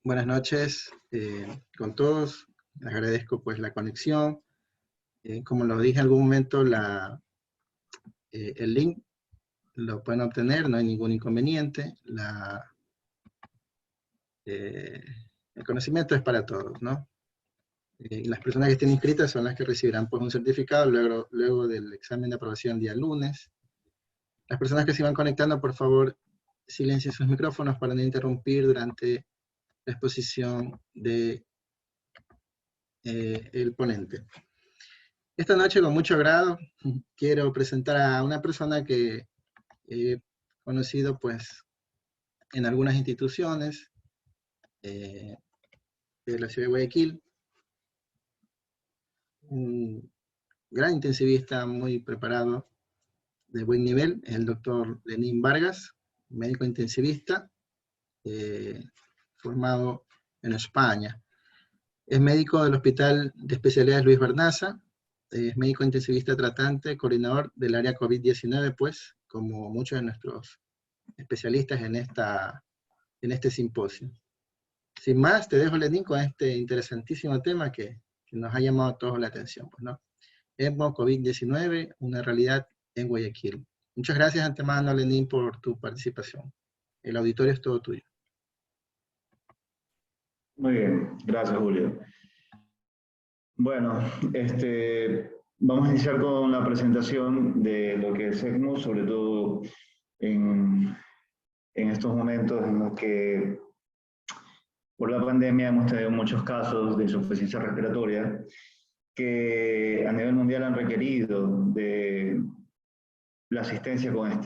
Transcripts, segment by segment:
Buenas noches con todos. Les agradezco pues la conexión. Como lo dije en algún momento, el link lo pueden obtener, no hay ningún inconveniente. El conocimiento es para todos, ¿no? Las personas que estén inscritas son las que recibirán pues un certificado luego del examen de aprobación el día lunes. Las personas que se van conectando, por favor, silencien sus micrófonos para no interrumpir durante la exposición de el ponente. Esta noche, con mucho agrado, quiero presentar a una persona que he conocido pues en algunas instituciones de la ciudad de Guayaquil, un gran intensivista muy preparado, de buen nivel, el doctor Lenín Vargas, médico intensivista, formado en España. Es médico del Hospital de Especialidades Luis Vernaza, es médico intensivista tratante, coordinador del área COVID-19, pues, como muchos de nuestros especialistas en este simposio. Sin más, te dejo, Lenín, con este interesantísimo tema que nos ha llamado a todos la atención, pues, ¿no? ECMO COVID-19, una realidad en Guayaquil. Muchas gracias de antemano, Lenín, por tu participación. El auditorio es todo tuyo. Muy bien, gracias, Julio. Bueno, vamos a iniciar con la presentación de lo que es ECMO, sobre todo en estos momentos en los que por la pandemia hemos tenido muchos casos de insuficiencia respiratoria que a nivel mundial han requerido de la asistencia con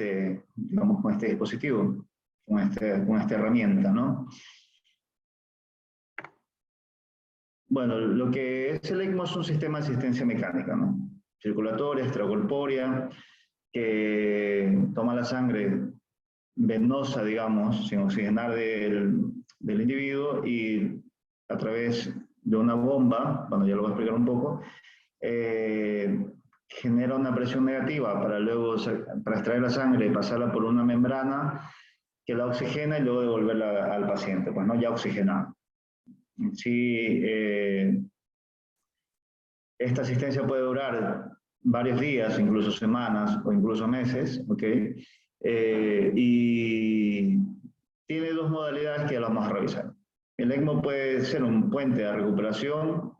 digamos, con este dispositivo, con esta herramienta, ¿no? Bueno, lo que es el ECMO es un sistema de asistencia mecánica, ¿no? Circulatoria, extracorpórea, que toma la sangre venosa, digamos, sin oxigenar del individuo y a través de una bomba, bueno, ya lo voy a explicar un poco, genera una presión negativa para luego para extraer la sangre y pasarla por una membrana que la oxigena y luego devolverla al paciente, pues no ya oxigenada. Sí, esta asistencia puede durar varios días, incluso semanas o incluso meses, ¿ok? Y tiene dos modalidades que ya las vamos a revisar. El ECMO puede ser un puente de recuperación,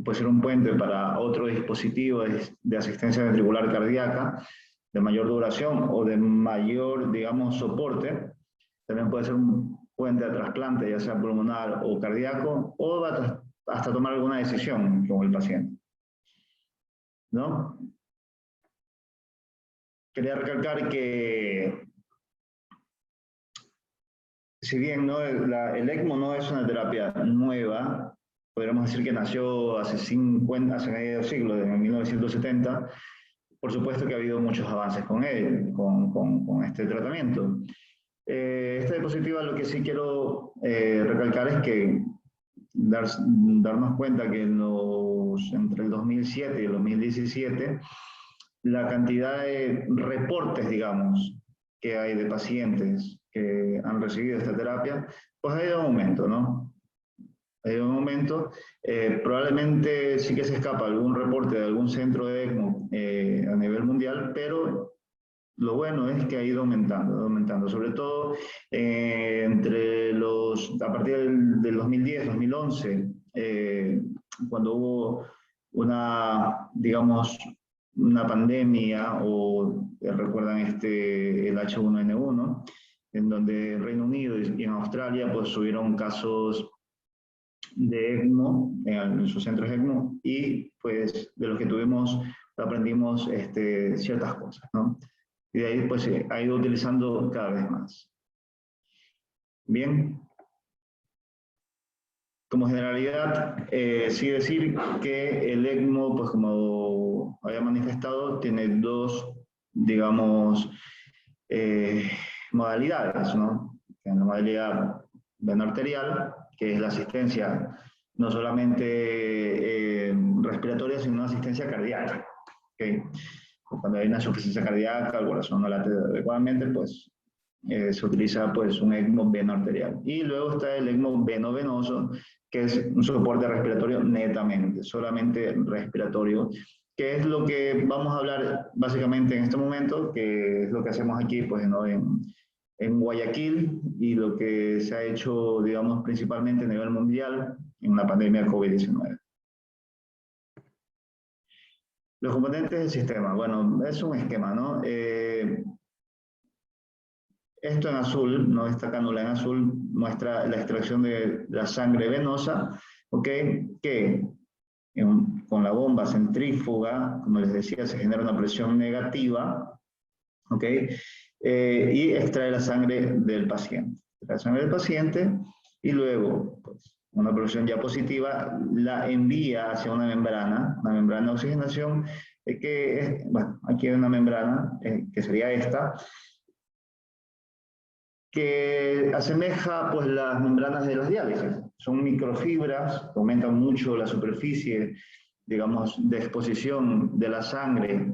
puede ser un puente para otro dispositivo de asistencia ventricular cardíaca de mayor duración o de mayor, digamos, soporte. También puede ser un puente de trasplante, ya sea pulmonar o cardíaco, o hasta tomar alguna decisión con el paciente, ¿no? Quería recalcar que, si bien ¿no? el ECMO no es una terapia nueva, podríamos decir que nació hace medio siglo, en 1970, por supuesto que ha habido muchos avances con él, con este tratamiento. Esta diapositiva lo que sí quiero recalcar es que darnos cuenta que entre el 2007 y el 2017, la cantidad de reportes, digamos, que hay de pacientes que han recibido esta terapia, pues ha ido en aumento, ¿no? Ha ido en aumento. Probablemente sí que se escapa algún reporte de algún centro de ECMO a nivel mundial, pero lo bueno es que ha ido aumentando, sobre todo a partir del 2010, 2011, cuando hubo digamos, una pandemia, o recuerdan el H1N1, en donde en Reino Unido y en Australia pues hubieron casos de ECMO, en sus centros ECMO, y pues de los que aprendimos ciertas cosas, ¿no? Y de ahí pues ha ido utilizando cada vez más. Bien. Como generalidad, sí decir que el ECMO, pues como había manifestado, tiene dos, digamos, modalidades, ¿no? La modalidad vena arterial, que es la asistencia no solamente respiratoria, sino una asistencia cardíaca, ¿okay? Cuando hay una insuficiencia cardíaca, el corazón no late adecuadamente, pues se utiliza pues un ECMO veno arterial. Y luego está el ECMO veno-venoso, que es un soporte respiratorio netamente, solamente respiratorio, que es lo que vamos a hablar básicamente en este momento, que es lo que hacemos aquí pues, ¿no? en Guayaquil y lo que se ha hecho, digamos, principalmente a nivel mundial en la pandemia COVID-19. Los componentes del sistema, bueno, es un esquema, ¿no? Esto en azul, ¿no? Esta cánula en azul muestra la extracción de la sangre venosa, ¿ok? Que con la bomba centrífuga, como les decía, se genera una presión negativa, ¿ok? Y extrae la sangre del paciente. La sangre del paciente y luego, pues, una presión ya positiva, la envía hacia una membrana de oxigenación, bueno, aquí hay una membrana, que sería esta, que asemeja pues las membranas de las diálisis. Son microfibras que aumentan mucho la superficie, digamos, de exposición de la sangre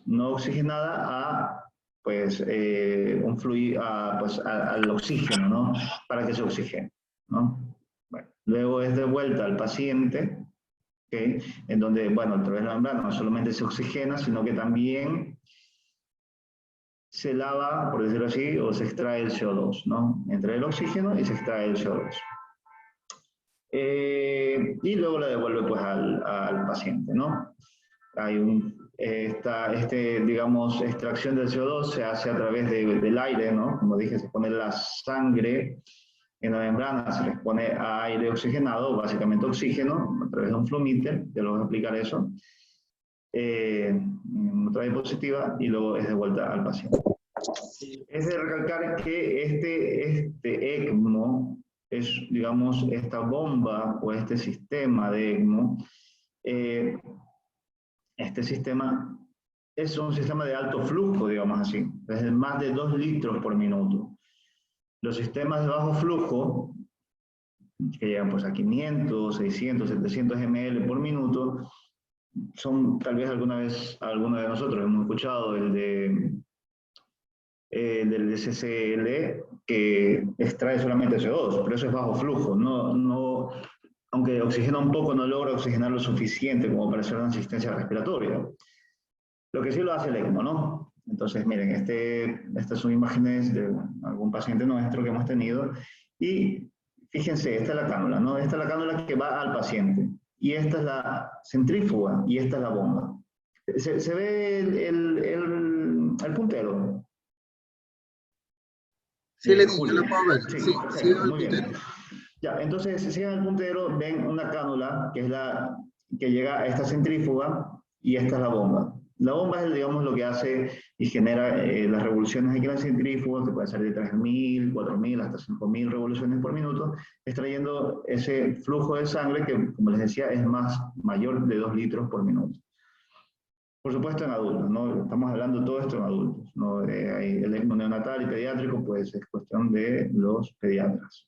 no oxigenada a pues, un fluido, pues, al oxígeno, ¿no? Para que se oxigene, ¿no? Bueno, luego es devuelta al paciente, ¿okay? En donde, bueno, a través de la membrana no solamente se oxigena, sino que también se lava, por decirlo así, o se extrae el CO2, ¿no? Entra el oxígeno y se extrae el CO2. Y luego la devuelve pues al paciente, ¿no? Hay digamos, extracción del CO2 se hace a través del aire, ¿no? Como dije, se pone la sangre en la membrana, se les pone aire oxigenado, básicamente oxígeno, a través de un flumíter, ya lo voy a explicar eso, en otra diapositiva, y luego es devuelta al paciente. Es de recalcar que este ECMO es, digamos, esta bomba o este sistema de ECMO, este sistema es un sistema de alto flujo, digamos así, es de más de 2 litros por minuto. Los sistemas de bajo flujo, que llegan pues a 500, 600, 700 ml por minuto, son tal vez alguna vez, algunos de nosotros hemos escuchado del SCL, que extrae solamente CO2, pero eso es bajo flujo, aunque oxigena un poco, no logra oxigenar lo suficiente como para hacer una asistencia respiratoria. Lo que sí lo hace el ECMO, ¿no? Entonces, miren, estas son imágenes de algún paciente nuestro que hemos tenido, y fíjense, esta es la cánula, ¿no? Esta es la cánula que va al paciente, y esta es la centrífuga, y esta es la bomba. ¿Se ve el puntero? Sí, le digo, yo lo puedo ver. Sí, Sí, sí, veo el muy bien. puntero. Ya, entonces, si siguen el puntero, ven una cánula, que es la que llega a esta centrífuga, y esta es la bomba. La bomba es, digamos, lo que hace y genera las revoluciones aquí en la centrífuga, que puede ser de 3.000, 4.000, hasta 5.000 revoluciones por minuto, extrayendo ese flujo de sangre que, como les decía, es mayor de 2 litros por minuto. Por supuesto en adultos, ¿no? Estamos hablando de todo esto en adultos, ¿no? El ECMO neonatal y pediátrico, pues es cuestión de los pediatras.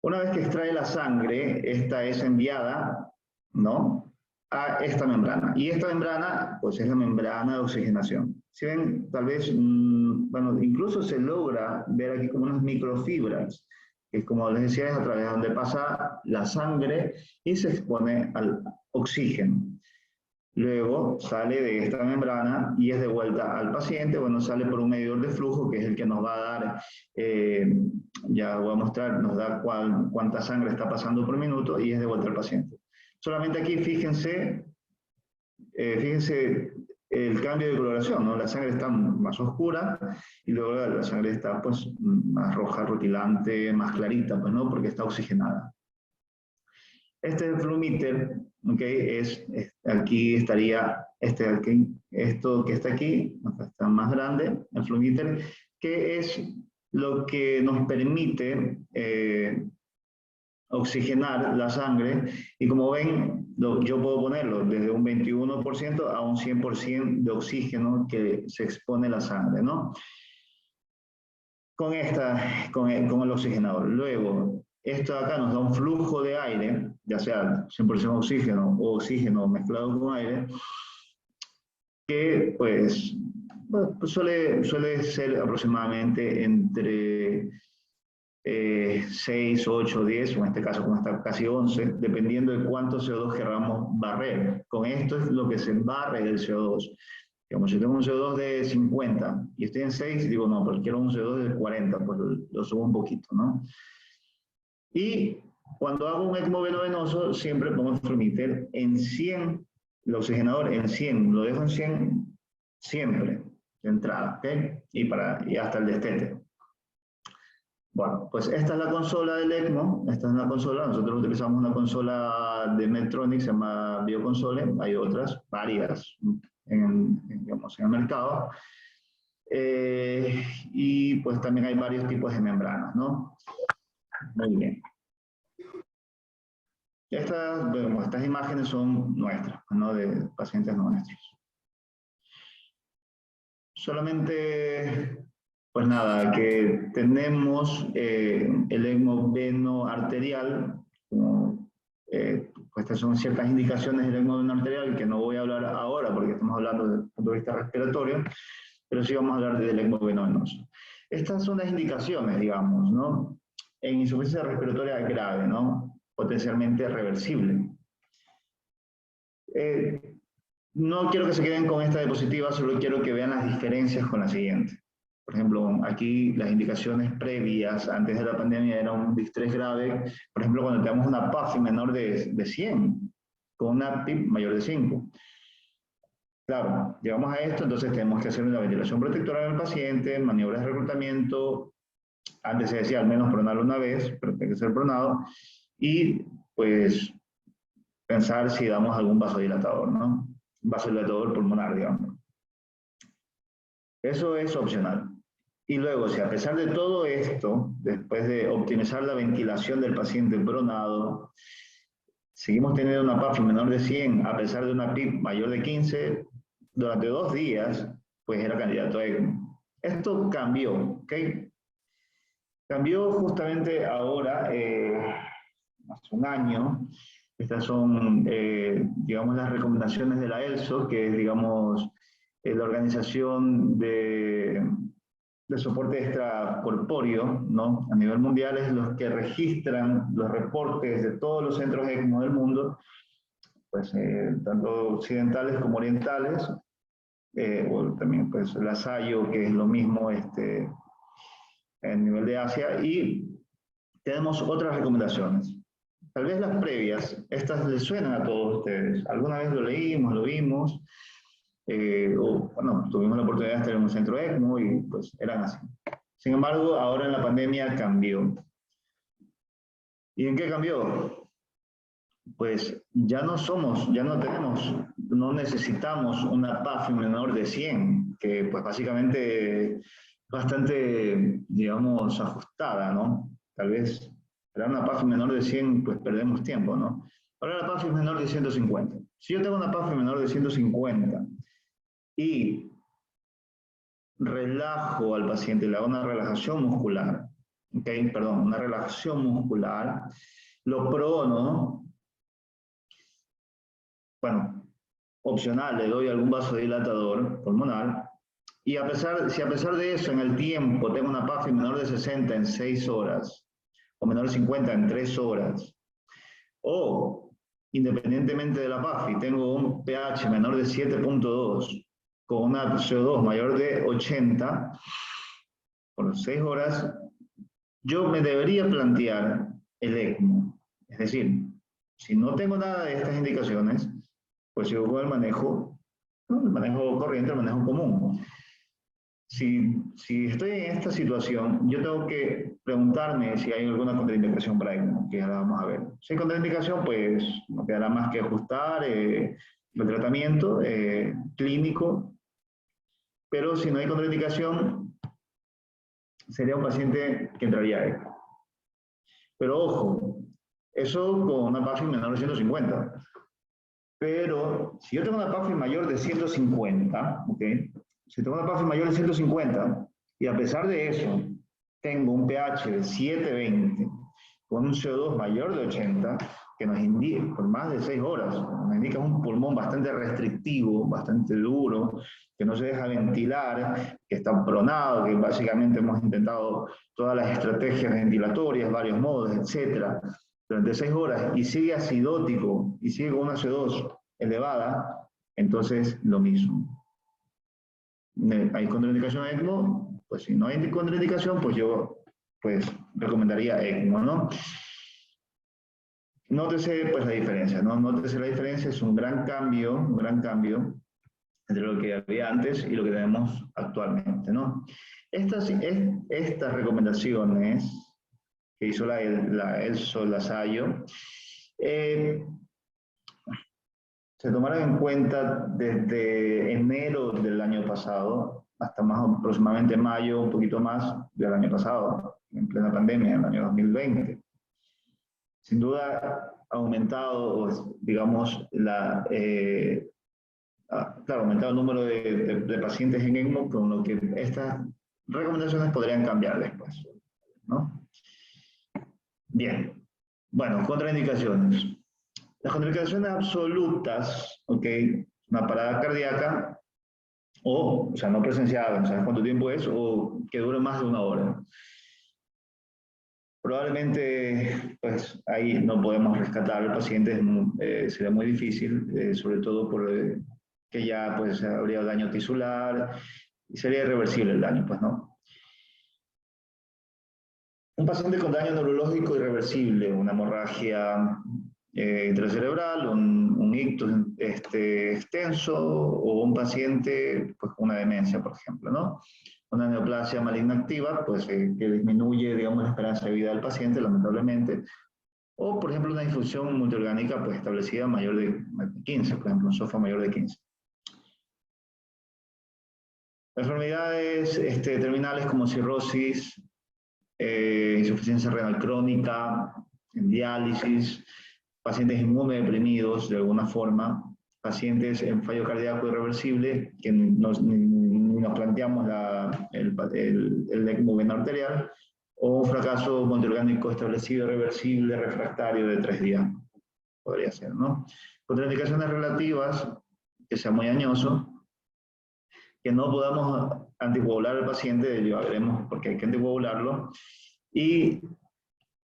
Una vez que extrae la sangre, esta es enviada, ¿no?, a esta membrana. Y esta membrana, pues es la membrana de oxigenación. Si ven, tal vez, bueno, incluso se logra ver aquí como unas microfibras, que como les decía, es a través de donde pasa la sangre y se expone al oxígeno. Luego sale de esta membrana y es devuelta al paciente. Bueno, sale por un medidor de flujo, que es el que nos va a dar, ya voy a mostrar, nos da cuánta sangre está pasando por minuto, y es devuelta al paciente. Solamente aquí fíjense el cambio de coloración, ¿no? La sangre está más oscura y luego la sangre está pues más roja, rutilante, más clarita, pues, ¿no? Porque está oxigenada. Este es el flumíter, ¿okay? Aquí estaría esto que está aquí, está más grande, el flumíter, que es lo que nos permite oxigenar la sangre, y como ven, yo puedo ponerlo desde un 21% a un 100% de oxígeno que se expone la sangre, ¿no? Con el oxigenador. Luego, esto de acá nos da un flujo de aire, ya sea 100% oxígeno o oxígeno mezclado con aire, que pues Bueno, pues suele ser aproximadamente entre 6, 8, 10, o en este caso como está casi 11, dependiendo de cuánto CO2 queramos barrer. Con esto es lo que se barre del CO2. Digamos, si tengo un CO2 de 50 y estoy en 6, digo, no, pero quiero un CO2 de 40, pues lo subo un poquito, ¿no? Y cuando hago un ECMO veno-venoso, siempre pongo el flumiter en 100, el oxigenador en 100, lo dejo en 100 siempre, de entrada, ¿ok? Y hasta el destete. Bueno, pues esta es la consola del ECMO, esta es la consola, nosotros utilizamos una consola de Medtronic, se llama Bioconsole, hay otras, varias, digamos, en el mercado, y pues también hay varios tipos de membranas, ¿no? Muy bien. Estas imágenes son nuestras, ¿no? De pacientes nuestros. Solamente, pues nada, que tenemos el ECMO veno arterial, como, pues estas son ciertas indicaciones del ECMO veno arterial que no voy a hablar ahora porque estamos hablando desde el punto de vista respiratorio, pero sí vamos a hablar del ECMO veno venoso. Estas son las indicaciones, digamos, ¿no? En insuficiencia respiratoria grave, ¿no? Potencialmente reversible. No quiero que se queden con esta diapositiva, solo quiero que vean las diferencias con la siguiente. Por ejemplo, aquí las indicaciones previas, antes de la pandemia, era un distrés grave. Por ejemplo, cuando tenemos una PAFI menor de 100, con una PIP mayor de 5. Claro, llegamos a esto, entonces tenemos que hacer una ventilación protectora del paciente, maniobras de reclutamiento, antes se decía al menos pronarlo una vez, pero tiene que ser pronado, y pues pensar si damos algún vasodilatador, ¿no? Vasodilatador pulmonar, digamos. Eso es opcional. Y luego, si a pesar de todo esto, después de optimizar la ventilación del paciente pronado, seguimos teniendo una PAFI menor de 100, a pesar de una PIP mayor de 15, durante 2 días, pues era candidato a ECMO. Esto cambió, ¿ok? Cambió justamente ahora, hace un año. Estas son, digamos, las recomendaciones de la ELSO, que es, digamos, la organización de soporte extracorpóreo, ¿no? A nivel mundial es los que registran los reportes de todos los centros ECMO del mundo, pues tanto occidentales como orientales, o también pues la SAIO, que es lo mismo a nivel de Asia, y tenemos otras recomendaciones. Tal vez las previas, estas les suenan a todos ustedes. Alguna vez lo leímos, lo vimos, o bueno, tuvimos la oportunidad de estar en un centro ECMO y pues eran así. Sin embargo, ahora en la pandemia cambió. ¿Y en qué cambió? Pues ya no tenemos, no necesitamos una PAFI menor de 100, que pues básicamente bastante, digamos, ajustada, ¿no? Tal vez para una PAFI menor de 100, pues perdemos tiempo, ¿no? Ahora la PAFI es menor de 150. Si yo tengo una PAFI menor de 150 y relajo al paciente, le hago una relajación muscular, ¿ok? Perdón, una relajación muscular, lo prono, bueno, opcional, le doy algún vasodilatador pulmonar, y si a pesar de eso en el tiempo tengo una PAFI menor de 60 en 6 horas, o menor de 50 en 3 horas, o independientemente de la PAFI, tengo un pH menor de 7.2, con una CO2 mayor de 80, por 6 horas, yo me debería plantear el ECMO. Es decir, si no tengo nada de estas indicaciones, pues yo hago el manejo, ¿no? El manejo corriente, el manejo común. Si estoy en esta situación, yo tengo que preguntarme si hay alguna contraindicación para ECMO, que ya la vamos a ver. Si hay contraindicación, pues no quedará más que ajustar el tratamiento clínico, pero si no hay contraindicación, sería un paciente que entraría a ECMO. Pero ojo, eso con una PAFI menor de 150. Pero si yo tengo una PAFI mayor de 150, ¿ok? Si tengo una PAFI mayor de 150 y a pesar de eso tengo un pH de 720 con un CO2 mayor de 80, que nos indica, por más de 6 horas, nos indica un pulmón bastante restrictivo, bastante duro, que no se deja ventilar, que está pronado, que básicamente hemos intentado todas las estrategias ventilatorias, varios modos, etcétera, durante 6 horas, y sigue acidótico, y sigue con una CO2 elevada, entonces lo mismo. ¿Hay contraindicación a ECMO? Pues si no hay contraindicación, pues yo pues recomendaría ECMO, ¿no? Nótese pues la diferencia, ¿no? Nótese la diferencia, es un gran cambio entre lo que había antes y lo que tenemos actualmente, ¿no? Estas recomendaciones que hizo la ELSO Lasayo, se tomaron en cuenta desde enero del año pasado hasta más aproximadamente mayo, un poquito más del año pasado, en plena pandemia, en el año 2020. Sin duda ha aumentado, digamos, claro, ha aumentado el número de pacientes en ECMO, con lo que estas recomendaciones podrían cambiar después, ¿no? Bien, bueno, contraindicaciones. Las contraindicaciones absolutas, ¿ok? Una parada cardíaca, o sea, no presenciada, no sabes cuánto tiempo es, o que dure más de 1 hora. Probablemente, pues ahí no podemos rescatar al paciente, sería muy difícil, sobre todo por que ya pues habría daño tisular y sería irreversible el daño, pues no. Un paciente con daño neurológico irreversible, una hemorragia intracerebral, un ictus extenso, o un paciente pues, con una demencia, por ejemplo, ¿no? Una neoplasia maligna activa, pues que disminuye, digamos, la esperanza de vida del paciente, lamentablemente, o, por ejemplo, una infusión multiorgánica pues, establecida mayor de 15, por ejemplo, un SOFA mayor de 15. Enfermedades terminales como cirrosis, insuficiencia renal crónica, en diálisis, pacientes inmunodeprimidos de alguna forma, pacientes en fallo cardíaco irreversible, que ni nos planteamos el ECMO vena arterial, o un fracaso multiorgánico establecido irreversible refractario de 3 días, podría ser, ¿no? Contraindicaciones relativas, que sea muy dañoso, que no podamos anticoagular al paciente, ya veremos porque hay que anticoagularlo,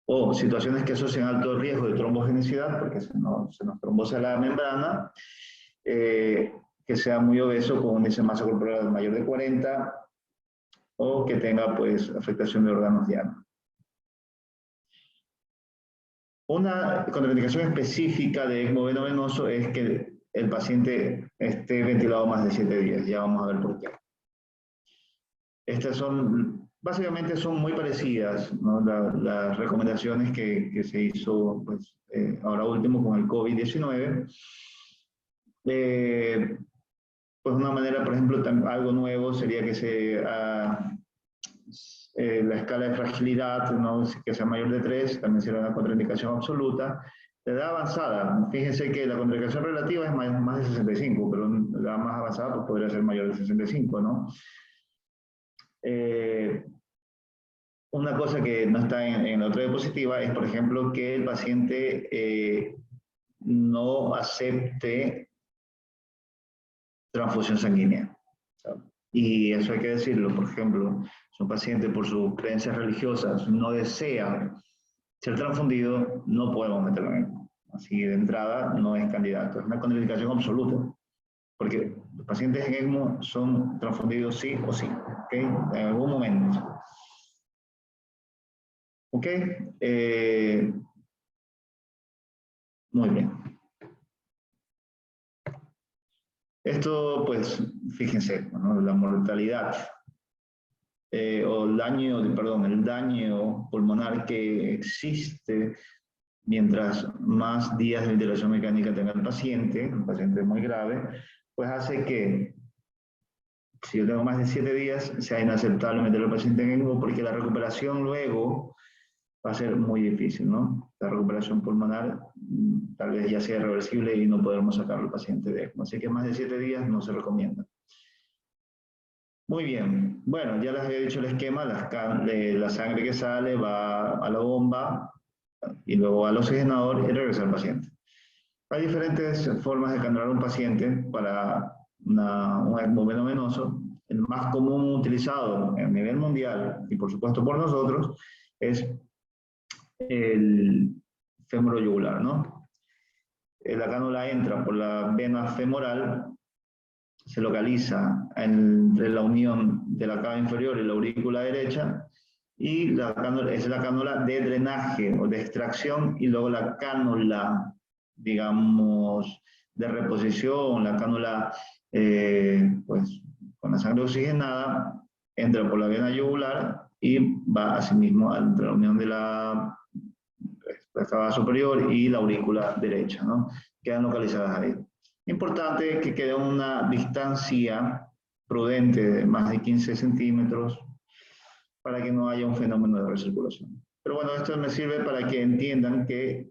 o situaciones que asocian alto riesgo de trombogenicidad, porque se nos trombosa la membrana, que sea muy obeso con un índice de masa corporal mayor de 40, o que tenga pues afectación de órganos dianos. Una contraindicación específica de ECMO veno-venoso es que el paciente esté ventilado más de 7 días. Ya vamos a ver por qué. Estas básicamente son muy parecidas, ¿no? Las recomendaciones que se hizo pues, ahora último con el COVID-19. Pues una manera, por ejemplo, algo nuevo sería que la escala de fragilidad, ¿no? Que sea mayor de 3, también será una contraindicación absoluta. La edad avanzada, fíjense que la contraindicación relativa es más de 65, pero la edad más avanzada pues, podría ser mayor de 65, ¿no? Una cosa que no está en la otra diapositiva es, por ejemplo, que el paciente no acepte transfusión sanguínea. Y eso hay que decirlo, por ejemplo, si un paciente por sus creencias religiosas no desea ser transfundido, no podemos meterlo en ECMO. Así de entrada no es candidato, es una contraindicación absoluta, porque los pacientes en ECMO son transfundidos sí o sí, ¿okay? En algún momento. ¿Ok? Muy bien. Esto, pues, fíjense, ¿no? La mortalidad o el daño pulmonar que existe mientras más días de ventilación mecánica tenga el paciente muy grave, pues hace que si yo tengo más de 7 días sea inaceptable meter al paciente en ECMO porque la recuperación luego va a ser muy difícil, ¿no? La recuperación pulmonar tal vez ya sea irreversible y no podremos sacar al paciente de ECMO. Así que más de 7 días no se recomienda. Muy bien. Bueno, ya les había dicho el esquema, la sangre que sale va a la bomba, y luego al oxigenador y regresa al paciente. Hay diferentes formas de canular a un paciente para un ECMO venovenoso. El más común utilizado a nivel mundial, y por supuesto por nosotros, es el fémuro yugular, ¿no? La cánula entra por la vena femoral, se localiza entre la unión de la cava inferior y la aurícula derecha, y la cánula, es la cánula de drenaje o de extracción, y luego la cánula, digamos, de reposición, la cánula, pues, con la sangre oxigenada, entra por la vena yugular y va asimismo entre la unión de la cava superior y la aurícula derecha, ¿no? Quedan localizadas ahí. Importante que quede una distancia prudente de más de 15 centímetros para que no haya un fenómeno de recirculación. Pero bueno, esto me sirve para que entiendan que,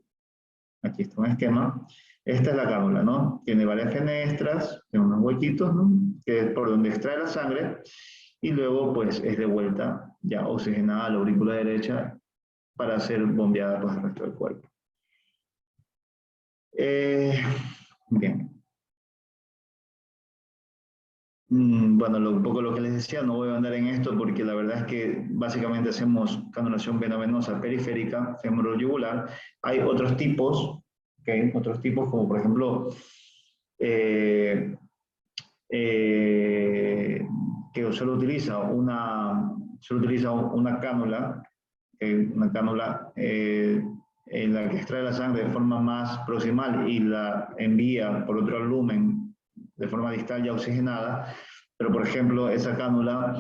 aquí está un esquema, esta es la cánula, ¿no? Tiene varias fenestras, tiene unos huequitos, ¿no? Que es por donde extrae la sangre, y luego pues es de vuelta ya oxigenada a la aurícula derecha para ser bombeada pues, al resto del cuerpo. Bien. Bueno, un poco lo que les decía, no voy a andar en esto porque la verdad es que básicamente hacemos canulación venovenosa periférica, femoral-yugular. Hay otros tipos, ¿okay? Otros tipos como por ejemplo, que solo utiliza una cánula en la que extrae la sangre de forma más proximal y la envía por otro lumen de forma distal ya oxigenada, pero por ejemplo esa cánula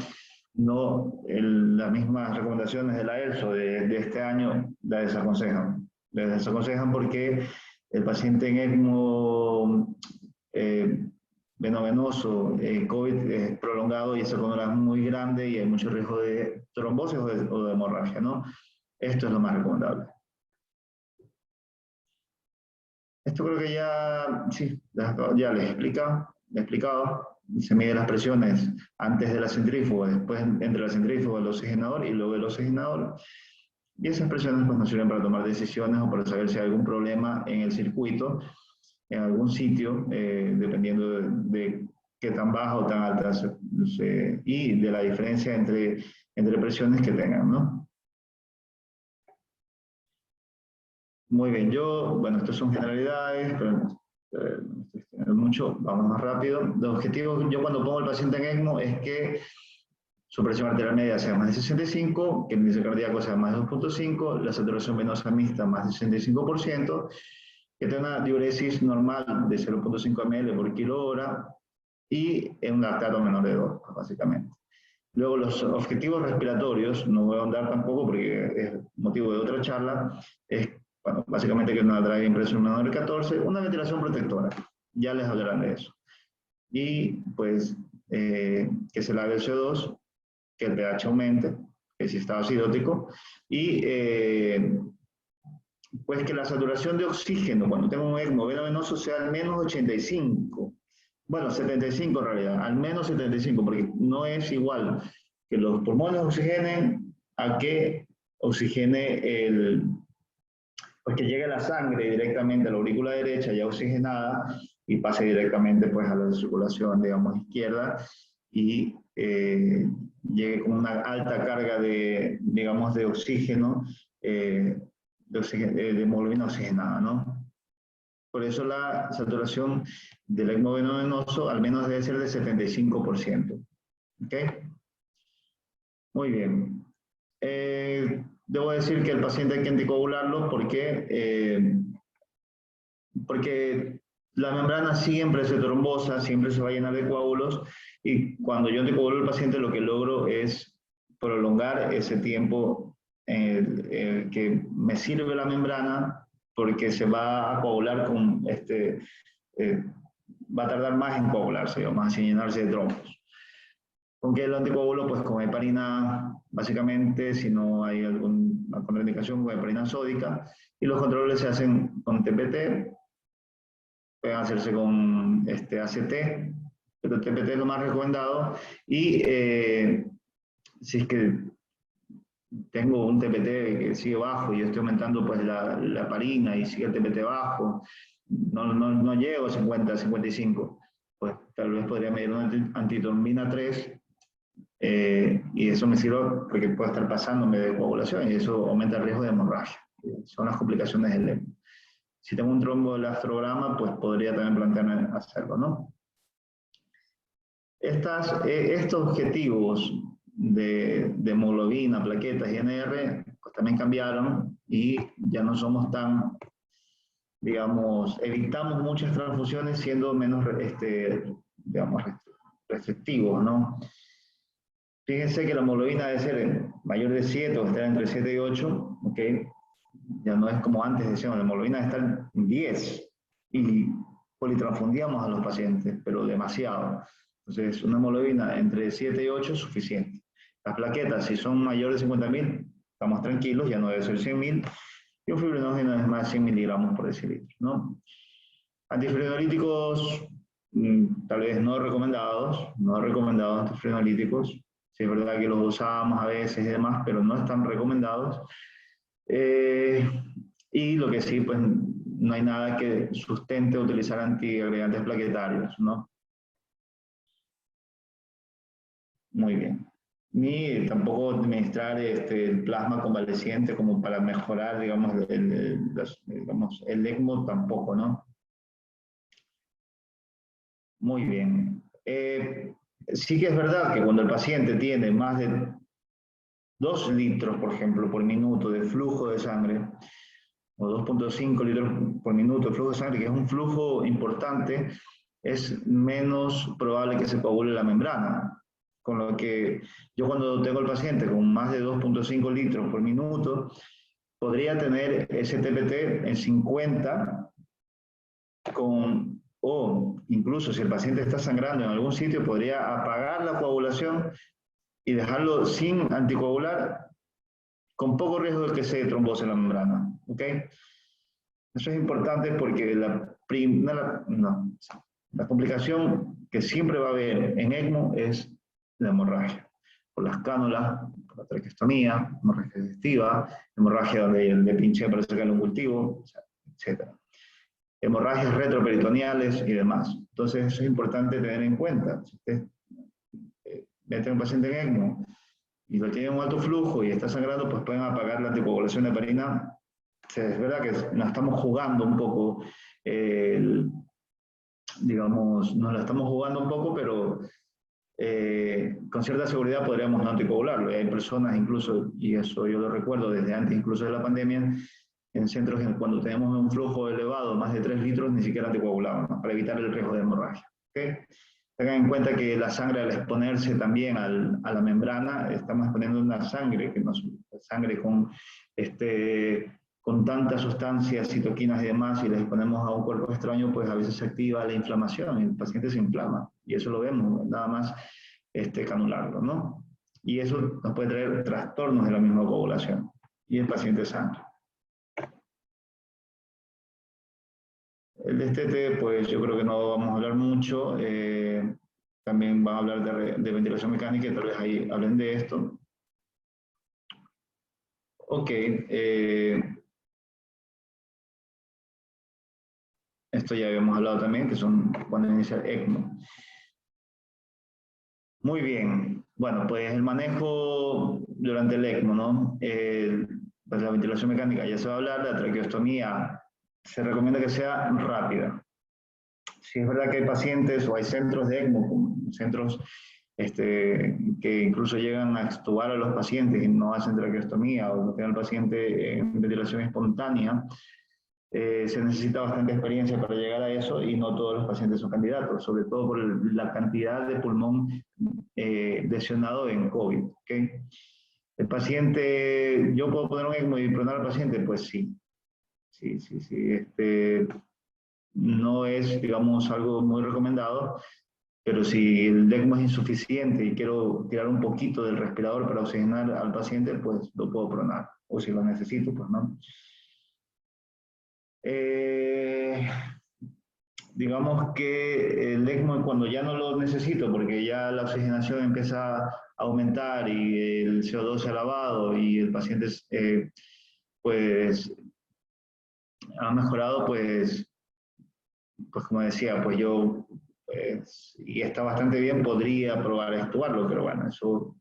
no, las mismas recomendaciones de la ELSO de este año la desaconsejan. La desaconsejan porque el paciente en ECMO venovenoso, COVID prolongado, y esa cánula es muy grande y hay mucho riesgo de trombosis o de hemorragia, ¿no? Esto es lo más recomendable. Esto creo que ya, sí, ya les he explicado. Se miden las presiones antes de la centrífuga, después entre la centrífuga, el oxigenador y luego el oxigenador. Y esas presiones pues, nos sirven para tomar decisiones o para saber si hay algún problema en el circuito, en algún sitio, dependiendo de qué tan baja o tan alta y de la diferencia entre presiones que tengan, ¿no? Muy bien, bueno, estas son generalidades, pero mucho, vamos más rápido. Los objetivos, yo cuando pongo al paciente en ECMO es que su presión arterial media sea más de 65, que el índice cardíaco sea más de 2.5, la saturación venosa mixta más de 65%, que tenga una diuresis normal de 0.5 ml por kilo hora y un lactato menor de 2, básicamente. Luego los objetivos respiratorios, no voy a ahondar tampoco porque es motivo de otra charla, es bueno, básicamente que una draga impresión menor de 14, una ventilación protectora, ya les hablarán de eso. Y pues que se lave el CO2, que el pH aumente, que si está acidótico, y pues que la saturación de oxígeno cuando tengo un ECMO venovenoso sea al menos 85. Bueno, 75 en realidad, al menos 75, porque no es igual que los pulmones oxigenen a que oxigene pues que llegue la sangre directamente a la aurícula derecha ya oxigenada y pase directamente pues a la circulación, digamos, izquierda y llegue con una alta carga de, digamos, de oxígeno, de hemoglobina oxigenada, ¿no? Por eso la saturación del ECMO venovenoso al menos debe ser de 75%. ¿Ok? Muy bien. Debo decir que el paciente hay que anticoagularlo porque la membrana siempre se trombosa, siempre se va a llenar de coágulos, y cuando yo anticoagulo al paciente lo que logro es prolongar ese tiempo que me sirve la membrana, porque se va a coagular con va a tardar más en coagularse, o más en llenarse de trombos. ¿Con qué lo anticoagulo? Pues con heparina, básicamente, si no hay alguna contraindicación, con heparina sódica, y los controles se hacen con TPT, pueden hacerse con ACT, pero TPT es lo más recomendado, y si es que tengo un TPT que sigue bajo y yo estoy aumentando pues la heparina y sigue el TPT bajo, no llego a 50, 55, pues tal vez podría medir una antitorbina 3 y eso me sirve porque puede estar pasándome de coagulación y eso aumenta el riesgo de hemorragia. Son las complicaciones del ECMO. Si tengo un tromboelastrograma, pues podría también plantearme hacerlo, ¿no? Estos objetivos de hemoglobina, plaquetas y NR, pues también cambiaron y ya no somos tan, digamos, evitamos muchas transfusiones siendo menos, digamos, restrictivos, ¿no? Fíjense que la hemoglobina debe ser mayor de 7 o estar entre 7 y 8, ¿ok? Ya no es como antes decíamos, la hemoglobina debe estar en 10 y politransfundíamos a los pacientes, pero demasiado. Entonces, una hemoglobina entre 7 y 8 es suficiente. Las plaquetas, si son mayores de 50.000, estamos tranquilos, ya no debe ser 100.000, y un fibrinógeno es más 100 miligramos por decilitro, ¿no? Antifibrinolíticos, tal vez no recomendados antifibrinolíticos. Sí, es verdad que los usamos a veces y demás, pero no están recomendados. Y lo que sí, pues no hay nada que sustente utilizar antiagregantes plaquetarios, ¿no? Muy bien. Ni tampoco administrar el plasma convaleciente como para mejorar, digamos, el ECMO tampoco, ¿no? Muy bien. Sí que es verdad que cuando el paciente tiene más de 2 litros, por ejemplo, por minuto de flujo de sangre, o 2.5 litros por minuto de flujo de sangre, que es un flujo importante, es menos probable que se coagule la membrana. Con lo que yo cuando tengo el paciente con más de 2.5 litros por minuto, podría tener ese TPT en 50 o incluso si el paciente está sangrando en algún sitio, podría apagar la coagulación y dejarlo sin anticoagular, con poco riesgo de que se trombose la membrana. ¿Ok? Eso es importante porque la complicación que siempre va a haber en ECMO es la hemorragia. Por las cánulas, por la traqueostomía, hemorragia digestiva, hemorragia donde le pinché para sacar un cultivo, etc. Hemorragias retroperitoneales y demás. Entonces eso es importante tener en cuenta. Si usted mete a un paciente en ECMO y lo tiene un alto flujo y está sangrando, pues pueden apagar la anticoagulación de heparina. Es verdad que nos estamos jugando un poco, digamos, nos la estamos jugando un poco, pero con cierta seguridad podríamos no anticoagularlo. Y hay personas incluso, y eso yo lo recuerdo desde antes incluso de la pandemia, en centros en cuando tenemos un flujo elevado, más de 3 litros, ni siquiera anticoagulamos, ¿no? Para evitar el riesgo de hemorragia. ¿Okay? Tengan en cuenta que la sangre al exponerse también a la membrana, estamos exponiendo una sangre, sangre con tantas sustancias, citoquinas y demás, y les exponemos a un cuerpo extraño, pues a veces se activa la inflamación y el paciente se inflama. Y eso lo vemos, nada más canularlo, ¿no? Y eso nos puede traer trastornos de la misma coagulación. Y el paciente sangra. El destete, pues yo creo que no vamos a hablar mucho. También van a hablar de ventilación mecánica y tal vez ahí hablen de esto. Ok. Esto ya habíamos hablado también, que son cuando inicia el ECMO. Muy bien. Bueno, pues el manejo durante el ECMO, ¿no? Pues la ventilación mecánica ya se va a hablar, la traqueostomía se recomienda que sea rápida. Si es verdad que hay pacientes o hay centros de ECMO, centros que incluso llegan a extubar a los pacientes y no hacen traqueostomía o no tienen al paciente en ventilación espontánea, se necesita bastante experiencia para llegar a eso y no todos los pacientes son candidatos, sobre todo por la cantidad de pulmón lesionado en COVID. ¿Okay? El paciente, ¿yo puedo poner un ECMO y pronar al paciente? Pues sí. Sí. No es, digamos, algo muy recomendado, pero si el ECMO es insuficiente y quiero tirar un poquito del respirador para oxigenar al paciente, pues lo puedo pronar, o si lo necesito, pues no. digamos que el ECMO cuando ya no lo necesito, porque ya la oxigenación empieza a aumentar y el CO2 se ha elevado y el paciente pues ha mejorado, pues como decía, pues yo, y está bastante bien, podría probar a actuarlo, pero bueno, eso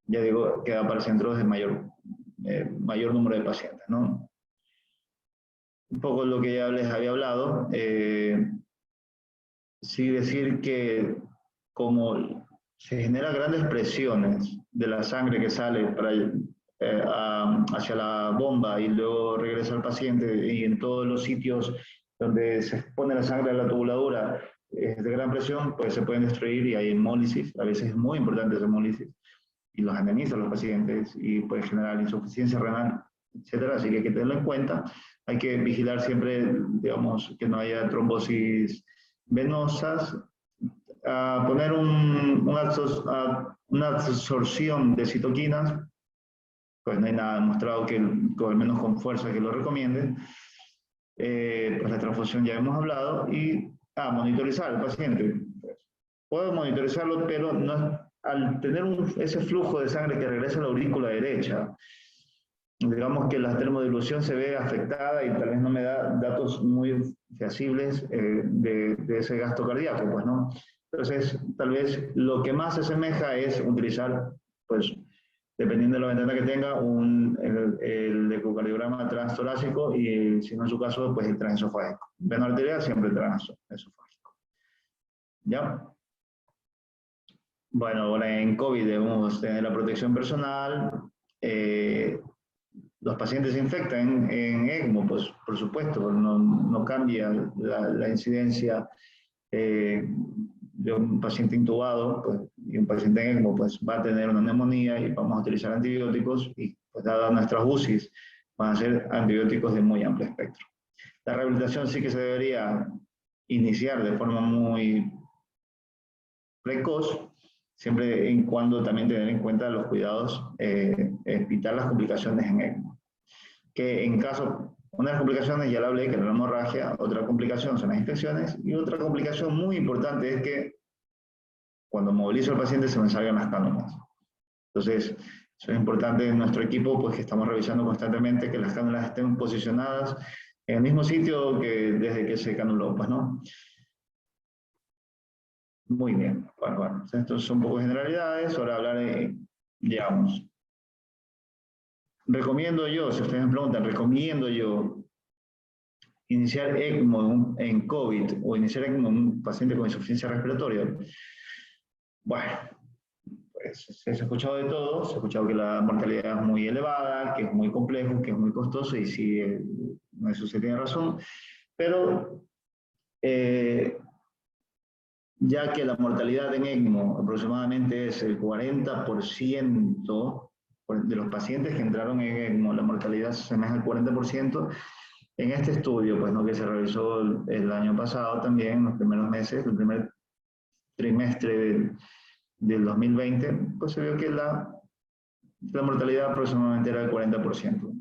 ya digo, queda para centros de mayor número de pacientes, ¿no? Un poco lo que ya les había hablado, sí decir que como se generan grandes presiones de la sangre que sale hacia la bomba y luego regresa al paciente y en todos los sitios donde se expone la sangre a la tubuladura de gran presión, pues se pueden destruir y hay hemólisis, a veces es muy importante esa hemólisis y los anemiza a los pacientes y puede generar insuficiencia renal, etcétera, así que hay que tenerlo en cuenta. Hay que vigilar siempre, digamos, que no haya trombosis venosas, poner una absorción de citoquinas, pues no hay nada demostrado que, al menos con fuerza, que lo recomiende. Pues la transfusión ya hemos hablado, y monitorizar al paciente. Puedo monitorizarlo, pero no, al tener ese flujo de sangre que regresa a la aurícula derecha, digamos que la termodilución se ve afectada y tal vez no me da datos muy fehacibles de ese gasto cardíaco, pues, ¿no? Entonces, tal vez lo que más se asemeja es utilizar, pues, dependiendo de la ventana que tenga, el ecocardiograma transtorácico y, si no es su caso, pues el transesofágico. Vena arterial, siempre transesofágico. ¿Ya? Bueno, ahora en COVID debemos tener la protección personal. Los pacientes se infectan en ECMO, pues por supuesto, no cambia la incidencia de un paciente intubado, pues, y un paciente en ECMO pues va a tener una neumonía y vamos a utilizar antibióticos y pues dadas nuestras UCIs van a ser antibióticos de muy amplio espectro. La rehabilitación sí que se debería iniciar de forma muy precoz, siempre en cuando también tener en cuenta los cuidados, evitar las complicaciones en ECMO. Que en caso, una de las complicaciones ya la hablé, que es la hemorragia, otra complicación son las infecciones, y otra complicación muy importante es que cuando movilizo al paciente se me salgan las cánulas. Entonces, eso es importante en nuestro equipo, pues que estamos revisando constantemente que las cánulas estén posicionadas en el mismo sitio que desde que se canuló, pues, ¿no? Muy bien, bueno, estos son un poco de generalidades, ahora hablar digamos, recomiendo yo, si ustedes me preguntan, recomiendo yo iniciar ECMO en COVID o iniciar ECMO en un paciente con insuficiencia respiratoria. Bueno, pues se ha escuchado de todo, se ha escuchado que la mortalidad es muy elevada, que es muy complejo, que es muy costoso, y sí, eso se tiene razón, pero ya que la mortalidad en ECMO aproximadamente es el 40% de los pacientes que entraron en ECMO, la mortalidad se asemeja al 40%. En este estudio, pues, ¿no?, que se realizó el año pasado también, en los primeros meses, el primer trimestre del 2020, pues se vio que la mortalidad aproximadamente era del 40%.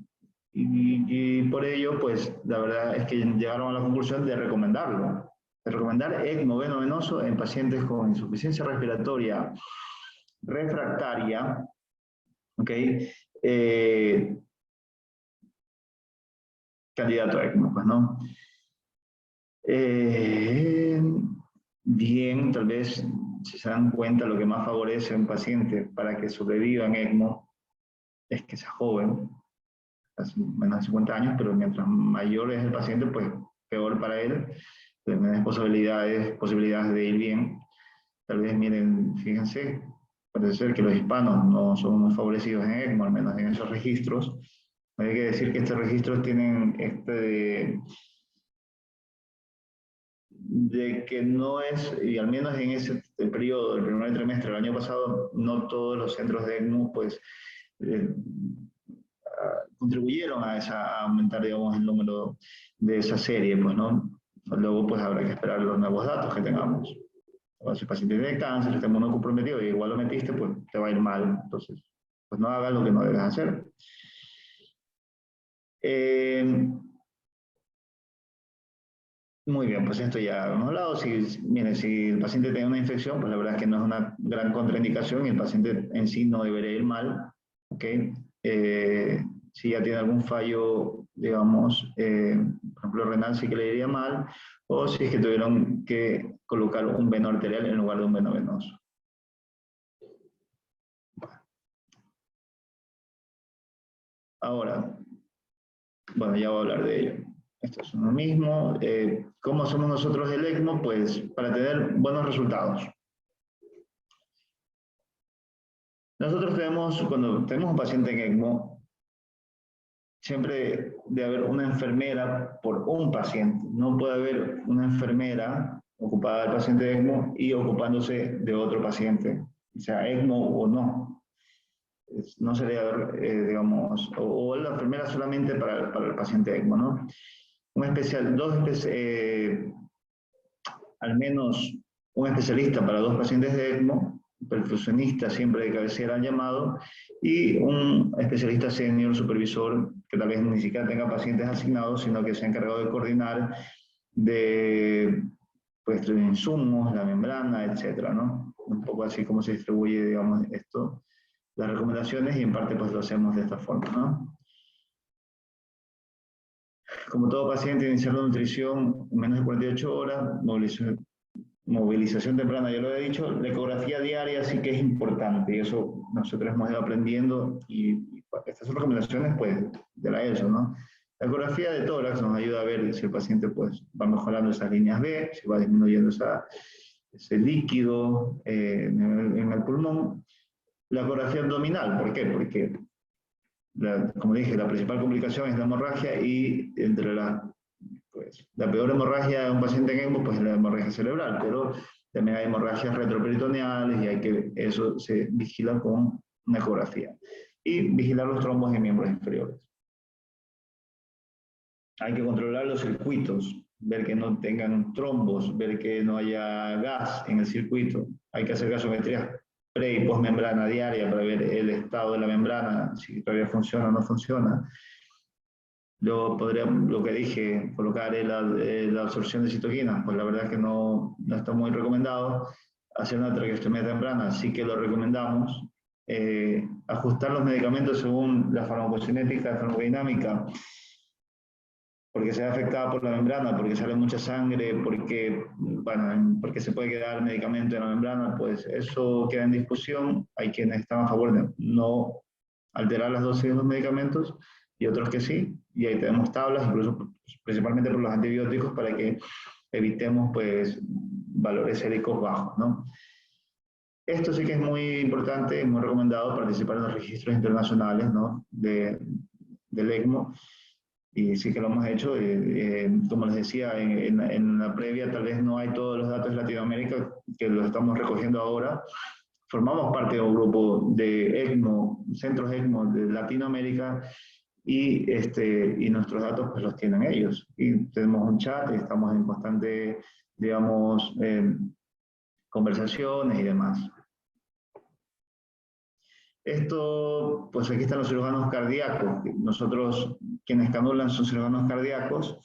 Y por ello, pues, la verdad es que llegaron a la conclusión de recomendarlo. De recomendar ECMO venoso en pacientes con insuficiencia respiratoria refractaria, ¿ok? Candidato a ECMO, pues, ¿no? Bien, tal vez, si se dan cuenta, lo que más favorece a un paciente para que sobreviva en ECMO es que sea joven, menos de 50 años, pero mientras mayor es el paciente, pues peor para él, menos posibilidades de ir bien. Tal vez, miren, fíjense, parece ser que los hispanos no son muy favorecidos en ECMO, al menos en esos registros. Hay que decir que estos registros tienen de que no es, y al menos en ese periodo, el primer trimestre del año pasado, no todos los centros de ECMO, pues, contribuyeron a aumentar, digamos, el número de esa serie, pues, ¿no? Luego, pues, habrá que esperar los nuevos datos que tengamos. O si el paciente tiene cáncer, si está inmunocomprometido y igual lo metiste, pues te va a ir mal. Entonces, pues no hagas lo que no debes hacer. Muy bien, pues esto ya hemos hablado. Mire, si el paciente tiene una infección, pues la verdad es que no es una gran contraindicación y el paciente en sí no debería ir mal. ¿Ok? Si ya tiene algún fallo, digamos, por ejemplo, renal, sí que le iría mal, o si es que tuvieron que colocar un veno arterial en lugar de un veno venoso. Ahora, bueno, ya voy a hablar de ello. Esto es lo mismo. ¿Cómo hacemos nosotros el ECMO? Pues para tener buenos resultados. Nosotros cuando tenemos un paciente en ECMO, siempre debe haber una enfermera por un paciente. No puede haber una enfermera ocupada del paciente de ECMO y ocupándose de otro paciente, sea ECMO o no. No se debe haber, digamos, o la enfermera solamente para el paciente ECMO, ¿no? Al menos un especialista para 2 pacientes de ECMO, perfusionista siempre de cabecera al llamado, y un especialista senior supervisor que tal vez ni siquiera tenga pacientes asignados, sino que se ha encargado de coordinar de pues, los insumos, la membrana, etcétera, ¿no? Un poco así como se distribuye, digamos, esto, las recomendaciones, y en parte pues lo hacemos de esta forma, ¿no? Como todo paciente, iniciar la nutrición en menos de 48 horas, movilización temprana, ya lo he dicho, la ecografía diaria sí que es importante, y eso nosotros hemos ido aprendiendo, y estas son recomendaciones pues de la ESO, ¿no? La ecografía de tórax nos ayuda a ver si el paciente pues va mejorando esas líneas B, si va disminuyendo ese líquido en el pulmón. La ecografía abdominal, ¿por qué? Porque, como dije, la principal complicación es la hemorragia, y entre pues, la peor hemorragia de un paciente en ECMO pues, es la hemorragia cerebral, pero también hay hemorragias retroperitoneales y eso se vigila con una ecografía. Y vigilar los trombos en miembros inferiores. Hay que controlar los circuitos, ver que no tengan trombos, ver que no haya gas en el circuito. Hay que hacer gasometrías pre y post membrana diaria para ver el estado de la membrana, si todavía funciona o no funciona. Yo podría, lo que dije, colocar la absorción de citoquinas, pues la verdad es que no está muy recomendado. Hacer una traqueostomía temprana sí que lo recomendamos. Ajustar los medicamentos según la farmacocinética, farmacodinámica, porque se ve afectada por la membrana, porque sale mucha sangre, porque se puede quedar medicamento en la membrana, pues eso queda en discusión. Hay quienes están a favor de no alterar las dosis de los medicamentos, y otros que sí, y ahí tenemos tablas, incluso principalmente por los antibióticos, para que evitemos pues valores séricos bajos, ¿no? Esto sí que es muy importante, muy recomendado participar en los registros internacionales, ¿no? del ECMO, y sí que lo hemos hecho. Como les decía en la previa, tal vez no hay todos los datos de Latinoamérica, que los estamos recogiendo ahora. Formamos parte de un grupo de ECMO, centros ECMO de Latinoamérica, y nuestros datos pues los tienen ellos. Y tenemos un chat y estamos en constante, digamos, conversaciones y demás. Esto, pues aquí están los cirujanos cardíacos. Nosotros, quienes canulan son cirujanos cardíacos.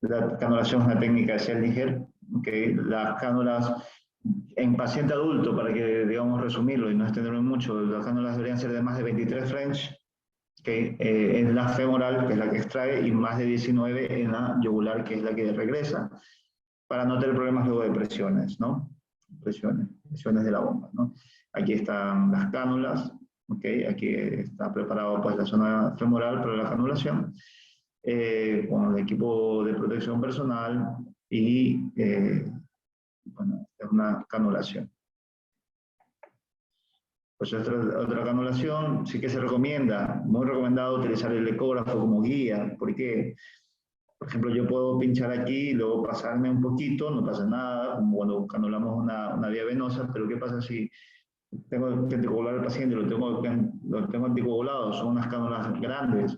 La canulación es una técnica de Seldinger, que las cánulas en paciente adulto, para que, digamos, resumirlo y no extenderme mucho, las cánulas deberían ser de más de 23 French, que en la femoral, que es la que extrae, y más de 19 en la yugular, que es la que regresa, para no tener problemas luego de presiones, ¿no? Presiones de la bomba, ¿no? Aquí están las cánulas, ¿okay? Aquí está preparado pues la zona femoral para la canulación, con el equipo de protección personal, y bueno, es una canulación. Pues otra canulación sí que se recomienda, muy recomendado utilizar el ecógrafo como guía, porque, por ejemplo, yo puedo pinchar aquí y luego pasarme un poquito, no pasa nada, como cuando canulamos una vía venosa, pero ¿qué pasa si tengo que anticoagular al paciente, lo tengo anticoagulado, son unas cánulas grandes,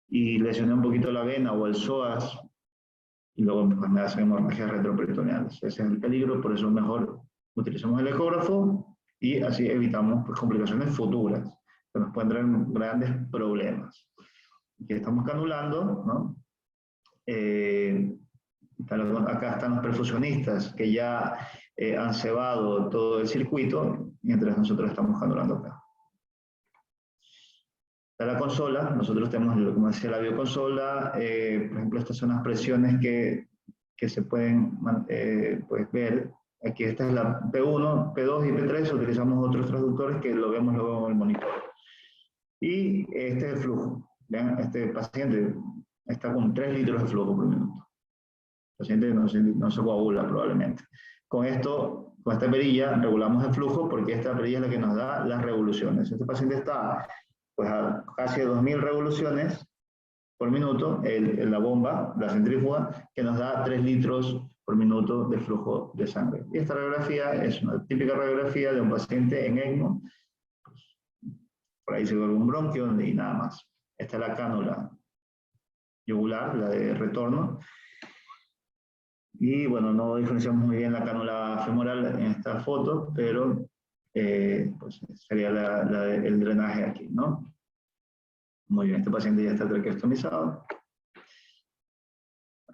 y lesioné un poquito la vena o el psoas, y luego pues, me hacen hemorragias retroperitoneales? Ese es el peligro, por eso mejor utilizamos el ecógrafo, y así evitamos pues, complicaciones futuras que nos pueden traer grandes problemas. Aquí estamos canulando, ¿no? Acá están los perfusionistas que ya han cebado todo el circuito, mientras nosotros estamos canulando acá. Está la consola, nosotros tenemos, como decía, la bioconsola, por ejemplo, estas son las presiones que se pueden pues, ver. Aquí esta es la P1, P2 y P3, utilizamos otros traductores que lo vemos luego en el monitor. Y este es el flujo. Vean, este paciente está con 3 litros de flujo por minuto. El paciente no se coagula probablemente. Con esto, con esta perilla, regulamos el flujo porque esta perilla es la que nos da las revoluciones. Este paciente está pues, a casi 2000 revoluciones por minuto, la bomba, la centrífuga, que nos da 3 litros por minuto de flujo de sangre. Y esta radiografía es una típica radiografía de un paciente en ECMO. Por ahí se ve un bronquio y nada más. Esta es la cánula yugular, la de retorno. Y bueno, no diferenciamos muy bien la cánula femoral en esta foto, pero pues sería el drenaje aquí, ¿no? Muy bien, este paciente ya está traqueostomizado.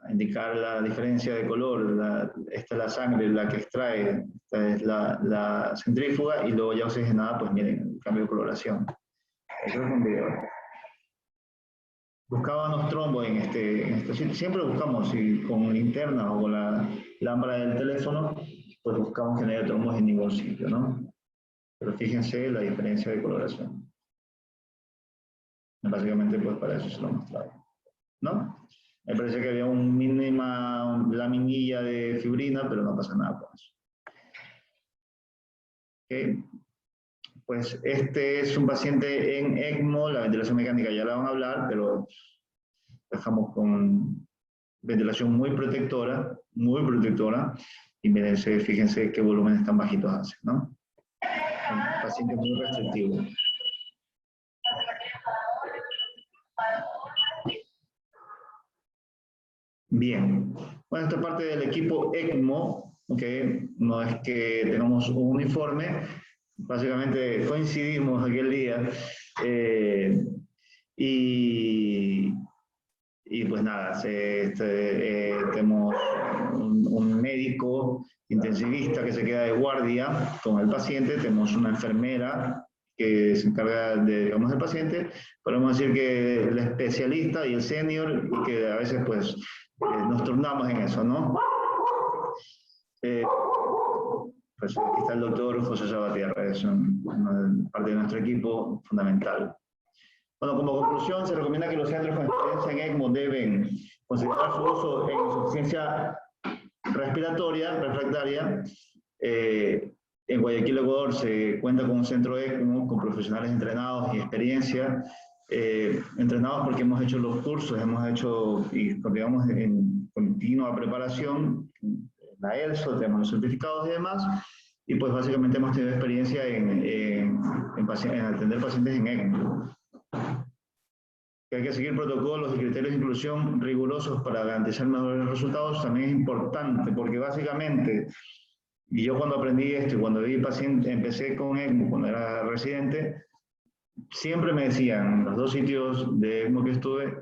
A indicar la diferencia de color, esta es la sangre, la que extrae, esta es la centrífuga, y luego ya oxigenada, pues miren, el cambio de coloración. Eso es un video. Buscábamos trombos en este sitio. Siempre buscamos, si con linterna o con la lámpara del teléfono, pues buscamos que no haya trombos en ningún sitio, ¿no? Pero fíjense la diferencia de coloración. Básicamente, pues para eso se lo mostraba, ¿no? Me parece que había un mínima laminilla de fibrina, pero no pasa nada con eso. Okay. Pues este es un paciente en ECMO, la ventilación mecánica ya la van a hablar, pero dejamos con ventilación muy protectora, y mírense, fíjense qué volúmenes tan bajitos hace, ¿no? Un paciente muy restrictivo. Bien, bueno, esta parte del equipo ECMO, okay, no es que tengamos un uniforme, básicamente coincidimos aquel día, y pues nada, tenemos un médico intensivista que se queda de guardia con el paciente, tenemos una enfermera que se encarga de, digamos, del paciente, podemos decir que el especialista y el senior, y que a veces pues nos turnamos en eso, ¿no? Pues aquí está el doctor José Sabatierra, es una parte de nuestro equipo fundamental. Bueno, como conclusión, se recomienda que los centros con experiencia en ECMO deben considerar su uso en insuficiencia respiratoria, refractaria. En Guayaquil, Ecuador, se cuenta con un centro ECMO con profesionales entrenados y experiencia. Entrenados porque hemos hecho los cursos, hemos hecho, y digamos, en continua preparación, la ELSO, tenemos los certificados y demás, y pues básicamente hemos tenido experiencia en atender pacientes en ECMO. Que hay que seguir protocolos y criterios de inclusión rigurosos para garantizar mejores resultados también es importante, porque básicamente, y yo cuando aprendí esto y cuando vi paciente, empecé con ECMO, cuando era residente, siempre me decían, los 2 sitios de ECMO que estuve,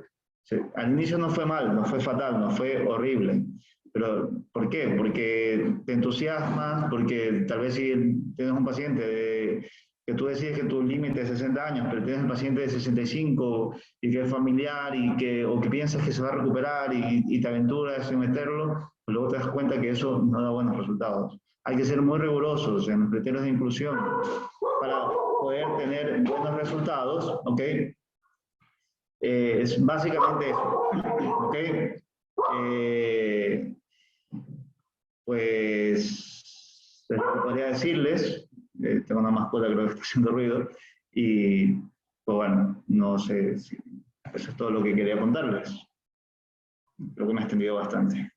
al inicio no fue mal, no fue fatal, no fue horrible. Pero, ¿por qué? Porque te entusiasmas, porque tal vez si tienes un paciente que tú decides que tu límite es 60 años, pero tienes un paciente de 65 y que es familiar o que piensas que se va a recuperar y te aventuras en meterlo, pues luego te das cuenta que eso no da buenos resultados. Hay que ser muy rigurosos en los criterios de inclusión para poder tener buenos resultados, ¿ok? Es básicamente eso, ¿ok? Pues podría decirles, tengo una mascota que creo que está haciendo ruido, y pues bueno, no sé si eso es todo lo que quería contarles. Creo que me he extendido bastante.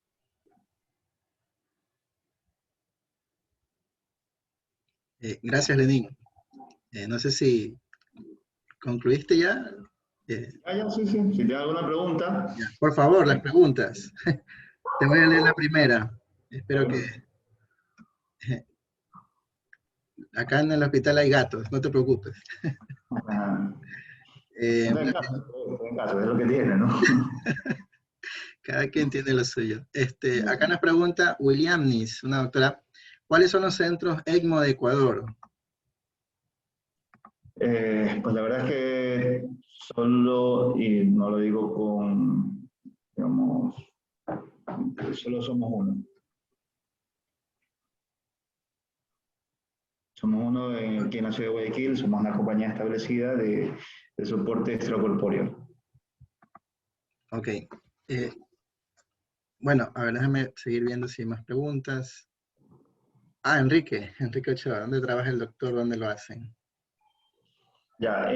Gracias, Lenín. No sé si concluiste ya. Ya, sí. Si tienes alguna pregunta. Ya. Por favor, las preguntas. Te voy a leer la primera. Espero que... Acá en el hospital hay gatos, no te preocupes. Estoy en caso, es lo que tiene, ¿no? Cada quien tiene lo suyo. Acá nos pregunta William Nis, una doctora, ¿cuáles son los centros ECMO de Ecuador? Pues la verdad es que solo, y no lo digo con, digamos, solo somos uno. Somos uno aquí en la ciudad de Guayaquil, somos una compañía establecida de soporte extracorpóreo. Ok. Bueno, a ver, déjame seguir viendo si hay más preguntas. Ah, Enrique Ochoa, ¿dónde trabaja el doctor? ¿Dónde lo hacen? Ya,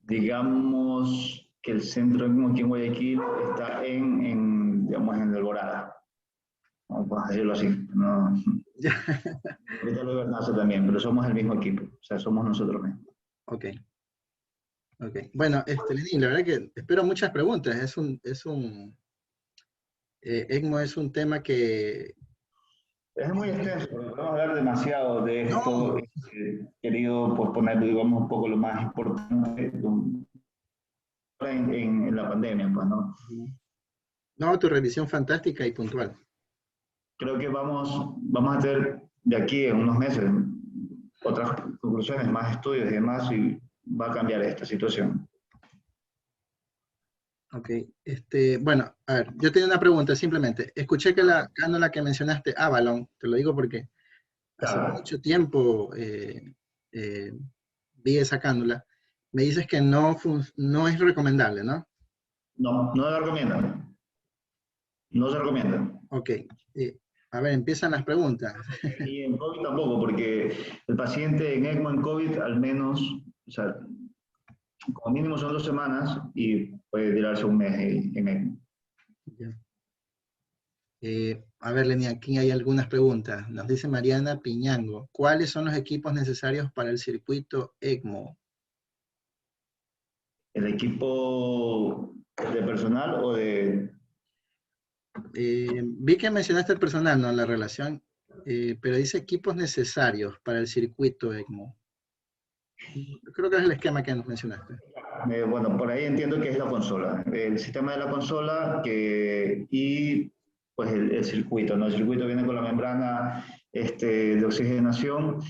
digamos que el centro ECMO aquí en Guayaquil está digamos, en Alborada. Vamos a decirlo así. No, ahorita lo de Bernazo también, pero somos el mismo equipo. O sea, somos nosotros mismos. Ok. Ok. Bueno, Lenín, la verdad que espero muchas preguntas. ECMO es un tema que... Es muy extenso, porque podemos hablar demasiado de esto. No, Querido pues, poner, digamos, un poco lo más importante en la pandemia, pues, ¿no? no, tu revisión fantástica y puntual. Creo que vamos a tener de aquí en unos meses otras conclusiones, más estudios y demás, y va a cambiar esta situación. Ok, bueno, a ver, yo tenía una pregunta simplemente. Escuché que la cánula que mencionaste, Avalon, te lo digo porque hace Claro, mucho tiempo eh, vi esa cánula. Me dices que no es recomendable, ¿no? no, no se recomienda. No se recomienda. Ok, a ver, empiezan las preguntas. Y en COVID tampoco, porque el paciente en ECMO en COVID al menos, o sea, como mínimo son 2 semanas y puede tirarse un mes en ECMO. Ya. A ver, Leni, aquí hay algunas preguntas. Nos dice Mariana Piñango, ¿cuáles son los equipos necesarios para el circuito ECMO? ¿El equipo de personal o de...? Vi que mencionaste el personal, ¿no? La relación, pero dice equipos necesarios para el circuito ECMO. Creo que es el esquema que nos mencionaste. Bueno, por ahí entiendo que es la consola. El sistema de la consola y pues el circuito, ¿no? El circuito viene con la membrana de oxigenación,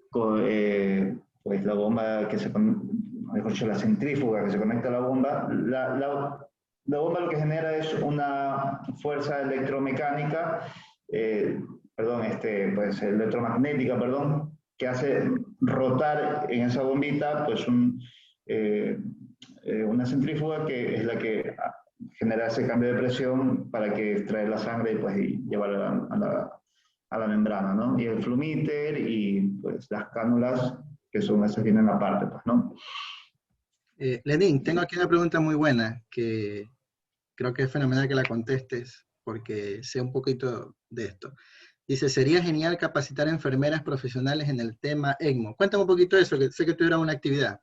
pues la bomba mejor dicho, la centrífuga que se conecta a la bomba. La bomba lo que genera es una fuerza electromecánica, perdón, pues electromagnética, perdón, que hace rotar en esa bombita pues eh, una centrífuga que es la que genera ese cambio de presión para que extrae la sangre pues, y llevarla a la membrana, ¿no? Y el flumíter y pues las cánulas, que son esas que vienen aparte, pues, ¿no? Lenín, tengo aquí una pregunta muy buena que creo que es fenomenal que la contestes porque sé un poquito de esto. Dice, sería genial capacitar enfermeras profesionales en el tema ECMO. Cuéntame un poquito de eso, que sé que tuvieron una actividad.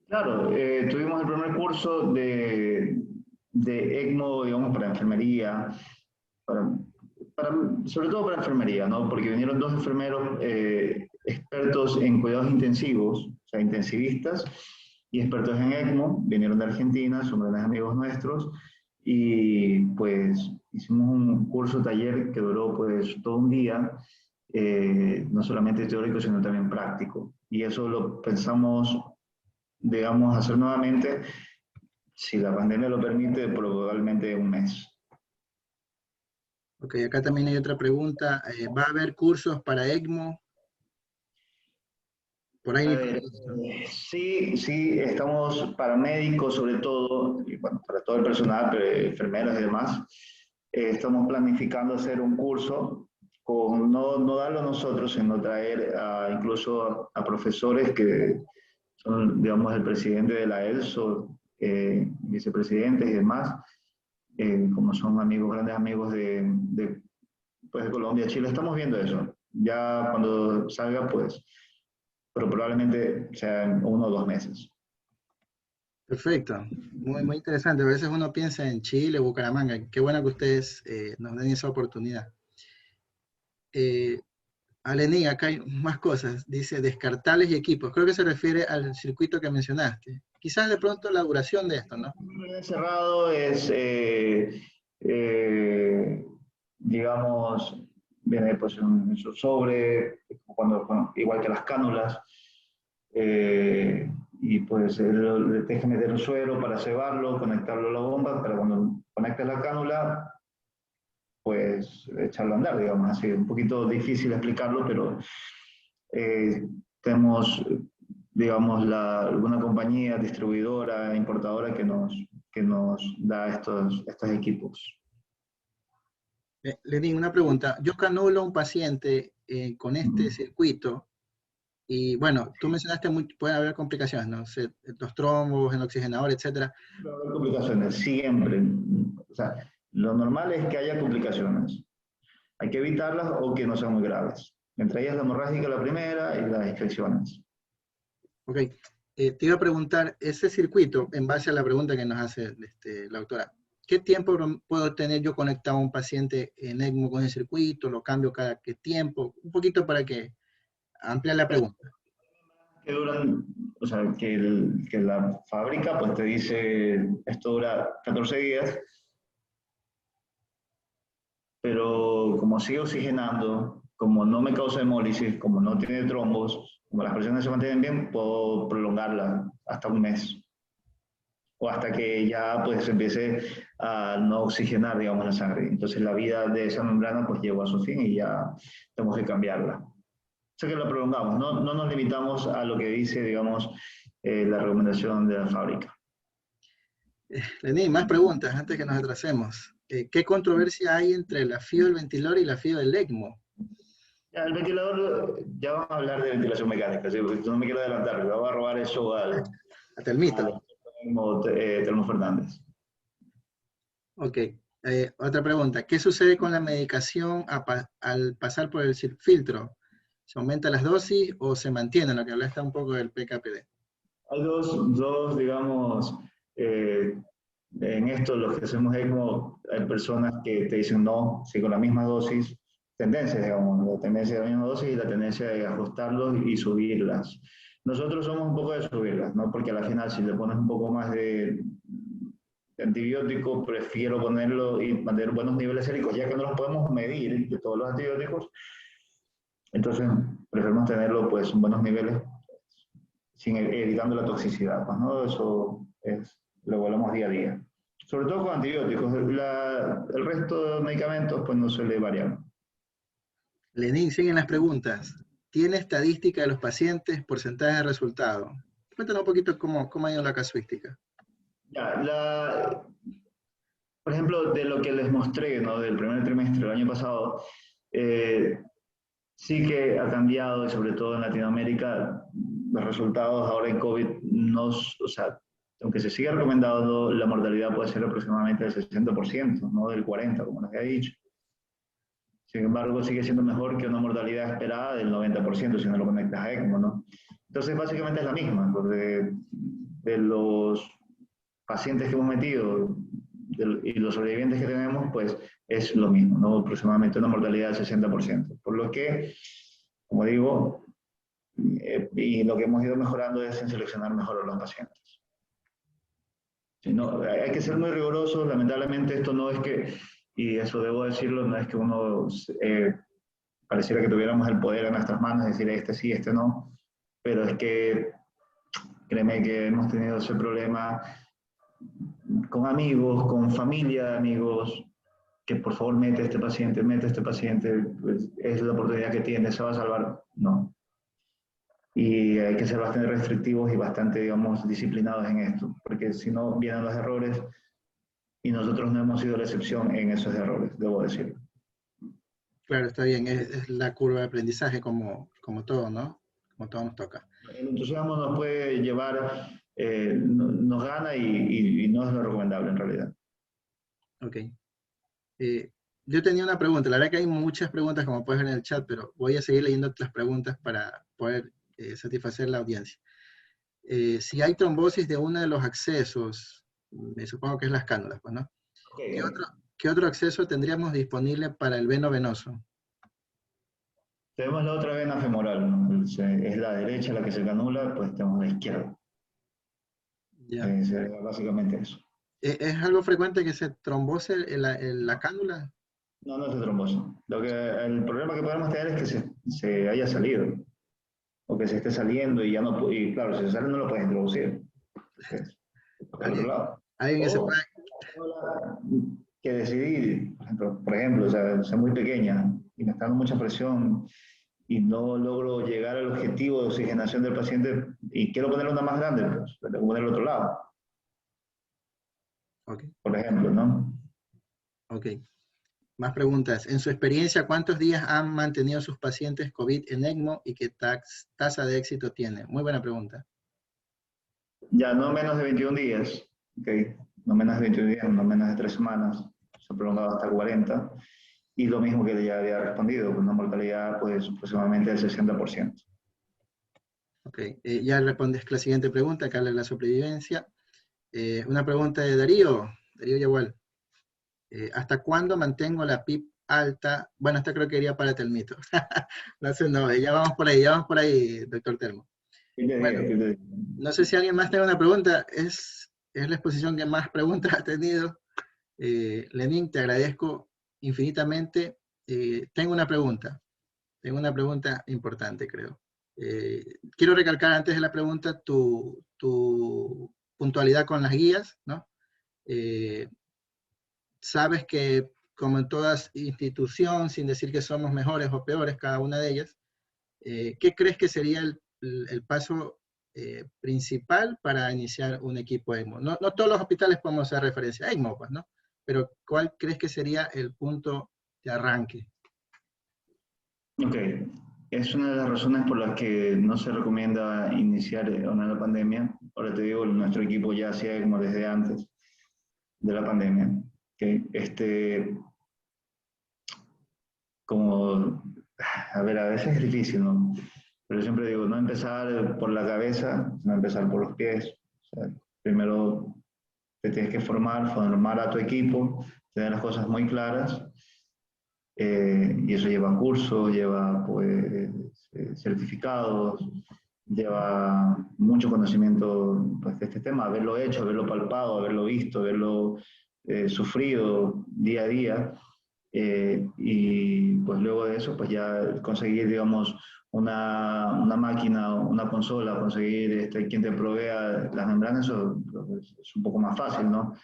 Claro, tuvimos el primer curso de ECMO, digamos, para enfermería, para, sobre todo para enfermería, ¿no? Porque vinieron 2 enfermeros expertos en cuidados intensivos, o sea, intensivistas, y expertos en ECMO, vinieron de Argentina, son grandes amigos nuestros, y pues hicimos un curso taller que duró pues todo un día, no solamente teórico, sino también práctico. Y eso lo pensamos, digamos, hacer nuevamente, si la pandemia lo permite, probablemente un mes. Ok, acá también hay otra pregunta. ¿Va a haber cursos para ECMO? Por A ahí. ver, sí, sí, estamos para médicos sobre todo, y bueno, para todo el personal, enfermeras y demás, estamos planificando hacer un curso, no darlo nosotros, sino traer incluso a profesores que son, digamos, el presidente de la ELSO, vicepresidentes y demás, como son amigos, grandes amigos pues, de Colombia, Chile, estamos viendo eso. Ya cuando salga, pues pero probablemente sea en 1 o 2 meses. Perfecto, muy interesante. A veces uno piensa en Chile, Bucaramanga. Qué bueno que ustedes nos den esa oportunidad. Alenín, acá hay más cosas. Dice descartables y equipos. Creo que se refiere al circuito que mencionaste. quizás de pronto la duración de esto, ¿no? Cerrado es, digamos, viene pues en su sobre, bueno, igual que las cánulas, y pues le deja meter el suero para cebarlo, conectarlo a la bomba, para cuando conectes la cánula, pues echarlo a andar, digamos, así, un poquito difícil explicarlo, pero tenemos, digamos, alguna compañía distribuidora, importadora que nos da estos equipos. Lenín, una pregunta. Yo canulo a un paciente con este circuito y bueno, tú mencionaste pueden haber complicaciones, ¿no? Los trombos, el oxigenador, etcétera. No hay complicaciones, siempre. O sea, lo normal es que haya complicaciones. Hay que evitarlas o que no sean muy graves. Entre ellas la hemorrágica la primera y las infecciones. Ok. Te iba a preguntar, ese circuito, en base a la pregunta que nos hace la doctora, ¿qué tiempo puedo tener yo conectado a un paciente en ECMO con el circuito? ¿Lo cambio cada qué tiempo? Un poquito para que ampliar la pregunta. Que duran, o sea, que la fábrica pues te dice, esto dura 14 días, pero como sigue oxigenando, como no me causa hemólisis, como no tiene trombos, como las presiones se mantienen bien, puedo prolongarla hasta un mes. O hasta que ya pues empiece a no oxigenar, digamos, la sangre. Entonces la vida de esa membrana pues llegó a su fin y ya tenemos que cambiarla. O sea que la prolongamos, no nos limitamos a lo que dice, digamos, la recomendación de la fábrica. Lenín, más preguntas antes que nos atrasemos. ¿Qué controversia hay entre la FIO del ventilador y la FIO del ECMO? Ya, el ventilador, ya vamos a hablar de ventilación mecánica, ¿sí? Porque no me quiero adelantar, le voy a robar eso Hasta el mito. Telmo Fernández. Ok. Otra pregunta. ¿Qué sucede con la medicación al pasar por el filtro? ¿Se aumenta las dosis o se mantiene? Lo que hablaste un poco del PKPD. Hay digamos, en esto, los que hacemos ECMO, hay personas que te dicen no, sí, con la misma dosis, tendencias, digamos, la tendencia de la misma dosis y la tendencia de ajustarlos y subirlas. Nosotros somos un poco de subirlas, ¿no? Porque al final, si le pones un poco más de antibiótico, prefiero ponerlo y mantener buenos niveles séricos, ya que no los podemos medir de todos los antibióticos, entonces preferimos tenerlo pues en buenos niveles sin evitando la toxicidad, pues, ¿no? Eso lo volvemos día a día. Sobre todo con antibióticos, el resto de medicamentos pues no suele variar. Lenín, siguen las preguntas. ¿Tiene estadística de los pacientes, porcentaje de resultado? Cuéntanos un poquito cómo ha ido la casuística. Ya, por ejemplo, de lo que les mostré, ¿no? Del primer trimestre del año pasado, sí que ha cambiado y sobre todo en Latinoamérica los resultados ahora en COVID o sea, aunque se siga recomendando, la mortalidad puede ser aproximadamente del 60%, no del 40%, como les había dicho. Sin embargo, sigue siendo mejor que una mortalidad esperada del 90% si no lo conectas a ECMO, ¿no? Entonces, básicamente es la misma, porque de los pacientes que hemos metido y los sobrevivientes que tenemos, pues es lo mismo, ¿no? Aproximadamente una mortalidad del 60%. Por lo que, como digo, y lo que hemos ido mejorando es en seleccionar mejor a los pacientes. Si no, hay que ser muy rigurosos, lamentablemente esto no es que, y eso debo decirlo, no es que uno pareciera que tuviéramos el poder en nuestras manos, decir este sí, este no, pero es que créeme que hemos tenido ese problema con amigos, con familia de amigos, que por favor mete a este paciente, pues, es la oportunidad que tiene, se va a salvar. No. Y hay que ser bastante restrictivos y bastante, digamos, disciplinados en esto, porque si no vienen los errores y nosotros no hemos sido la excepción en esos errores, debo decirlo. Claro, está bien, es la curva de aprendizaje como todo, ¿no? Como todo nos toca. El entusiasmo nos puede llevar, nos gana y no es lo recomendable en realidad. Ok. Yo tenía una pregunta, la verdad que hay muchas preguntas como puedes ver en el chat, pero voy a seguir leyendo las preguntas para poder satisfacer la audiencia. Si hay trombosis de uno de los accesos, me supongo que es las cánulas, pues, ¿no? Okay. ¿Qué otro acceso tendríamos disponible para el veno venoso? Tenemos la otra vena femoral, ¿no? Es la derecha la que se canula, pues tenemos la izquierda. Ya. Sería básicamente eso. ¿Es algo frecuente que se trombose la cánula? No, no es de trombosis. El problema que podemos tener es que se haya salido, o que se esté saliendo y ya no, y claro, si se sale no lo puedes introducir. Entonces, por el otro ¿Alguien, lado. alguien que se O pueda... que decidir, por ejemplo, o sea, ser muy pequeña y me está dando mucha presión y no logro llegar al objetivo de oxigenación del paciente y quiero ponerle una más grande, pues le tengo que poner al otro lado, Ok, por ejemplo, ¿no? ok. Más preguntas. En su experiencia, ¿cuántos días han mantenido sus pacientes COVID en ECMO y qué tasa de éxito tiene? Muy buena pregunta. Ya no menos de 21 días, ¿ok? No menos de 21 días, no menos de 3 semanas, se ha prolongado hasta 40, y lo mismo que ya había respondido, con una mortalidad pues aproximadamente del 60%. Ok, ya respondes la siguiente pregunta, acá habla de la sobrevivencia. Una pregunta de Darío Yagual. ¿Hasta cuándo mantengo la PIP alta? Bueno, esta creo que iría para Telmito. No sé, no, ya vamos por ahí, doctor Telmo. Bueno, 15 días. no sé si alguien más tiene una pregunta. Es la exposición que más preguntas ha tenido. Lenín, te agradezco infinitamente. Tengo una pregunta importante, creo. Quiero recalcar antes de la pregunta tu puntualidad con las guías, ¿no? Eh, sabes que, como en toda institución, sin decir que somos mejores o peores, cada una de ellas, ¿qué crees que sería el paso principal para iniciar un equipo ECMO? No, no todos los hospitales podemos hacer referencia a ECMO, pues, ¿no? Pero ¿cuál crees que sería el punto de arranque? Ok, es una de las razones por las que no se recomienda iniciar una nueva pandemia. Ahora te digo, nuestro equipo ya hacía como desde antes de la pandemia. Okay. Como, a ver, a veces es difícil, ¿no? Pero siempre digo, no empezar por la cabeza, sino empezar por los pies. O sea, primero te tienes que formar a tu equipo, tener las cosas muy claras, y eso lleva cursos, lleva pues, certificados, lleva mucho conocimiento pues, de este tema, haberlo hecho, haberlo palpado, haberlo visto, haberlo sufrido día a día. Y pues luego de eso, pues ya conseguir, digamos, una máquina, una consola, conseguir quien te provea las membranas, eso es un poco más fácil, ¿no?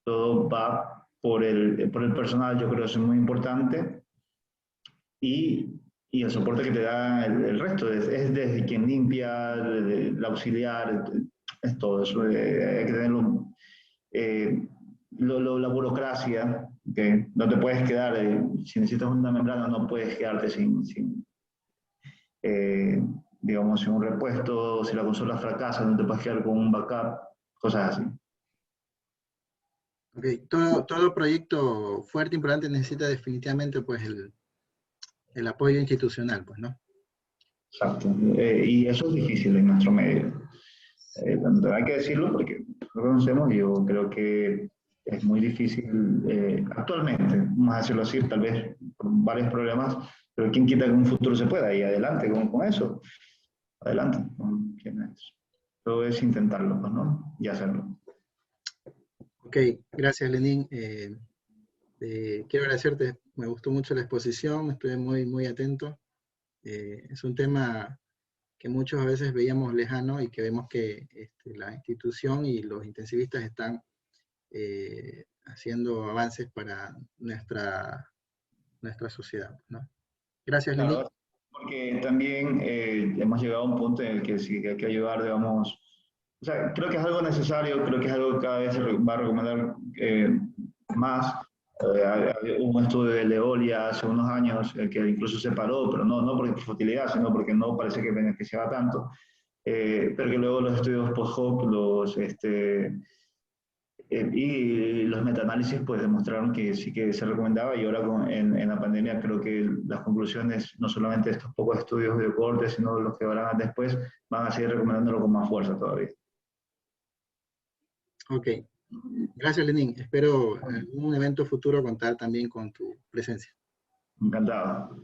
Todo va por el personal, yo creo que eso es muy importante, y el soporte que te da el resto, es desde quien limpia, desde el auxiliar, es todo eso, hay que tenerlo, la burocracia, que no te puedes quedar, si necesitas una membrana no puedes quedarte eh, digamos, sin un repuesto, si la consola fracasa no te puedes quedar con un backup, cosas así. Okay. Todo proyecto fuerte, importante, necesita definitivamente pues, el apoyo institucional, pues, ¿no? Exacto. Y eso es difícil en nuestro medio. Hay que decirlo porque lo conocemos y yo creo que es muy difícil actualmente, vamos a decirlo así, tal vez por varios problemas, pero quién quita que en un futuro se pueda y adelante con eso, adelante. Todo es intentarlo, pues, ¿no? Y hacerlo. Ok, gracias Lenín. Quiero agradecerte, me gustó mucho la exposición, estuve muy atento. Es un tema que muchos a veces veíamos lejano y que vemos que la institución y los intensivistas están haciendo avances para nuestra sociedad, ¿no? Gracias, Lenín. Claro, porque también hemos llegado a un punto en el que sí que hay que ayudar, digamos, o sea, creo que es algo necesario, creo que es algo que cada vez se va a recomendar más. Hubo un estudio de Leolia hace unos años que incluso se paró, pero no por fertilidad, sino porque no parece que beneficiaba tanto. Pero que luego los estudios post-hoc y los metaanálisis pues demostraron que sí que se recomendaba, y ahora en la pandemia creo que las conclusiones, no solamente de estos pocos estudios de corte, sino los que habrán después, van a seguir recomendándolo con más fuerza todavía. Ok, gracias, Lenín. Espero en algún evento futuro contar también con tu presencia. Encantado.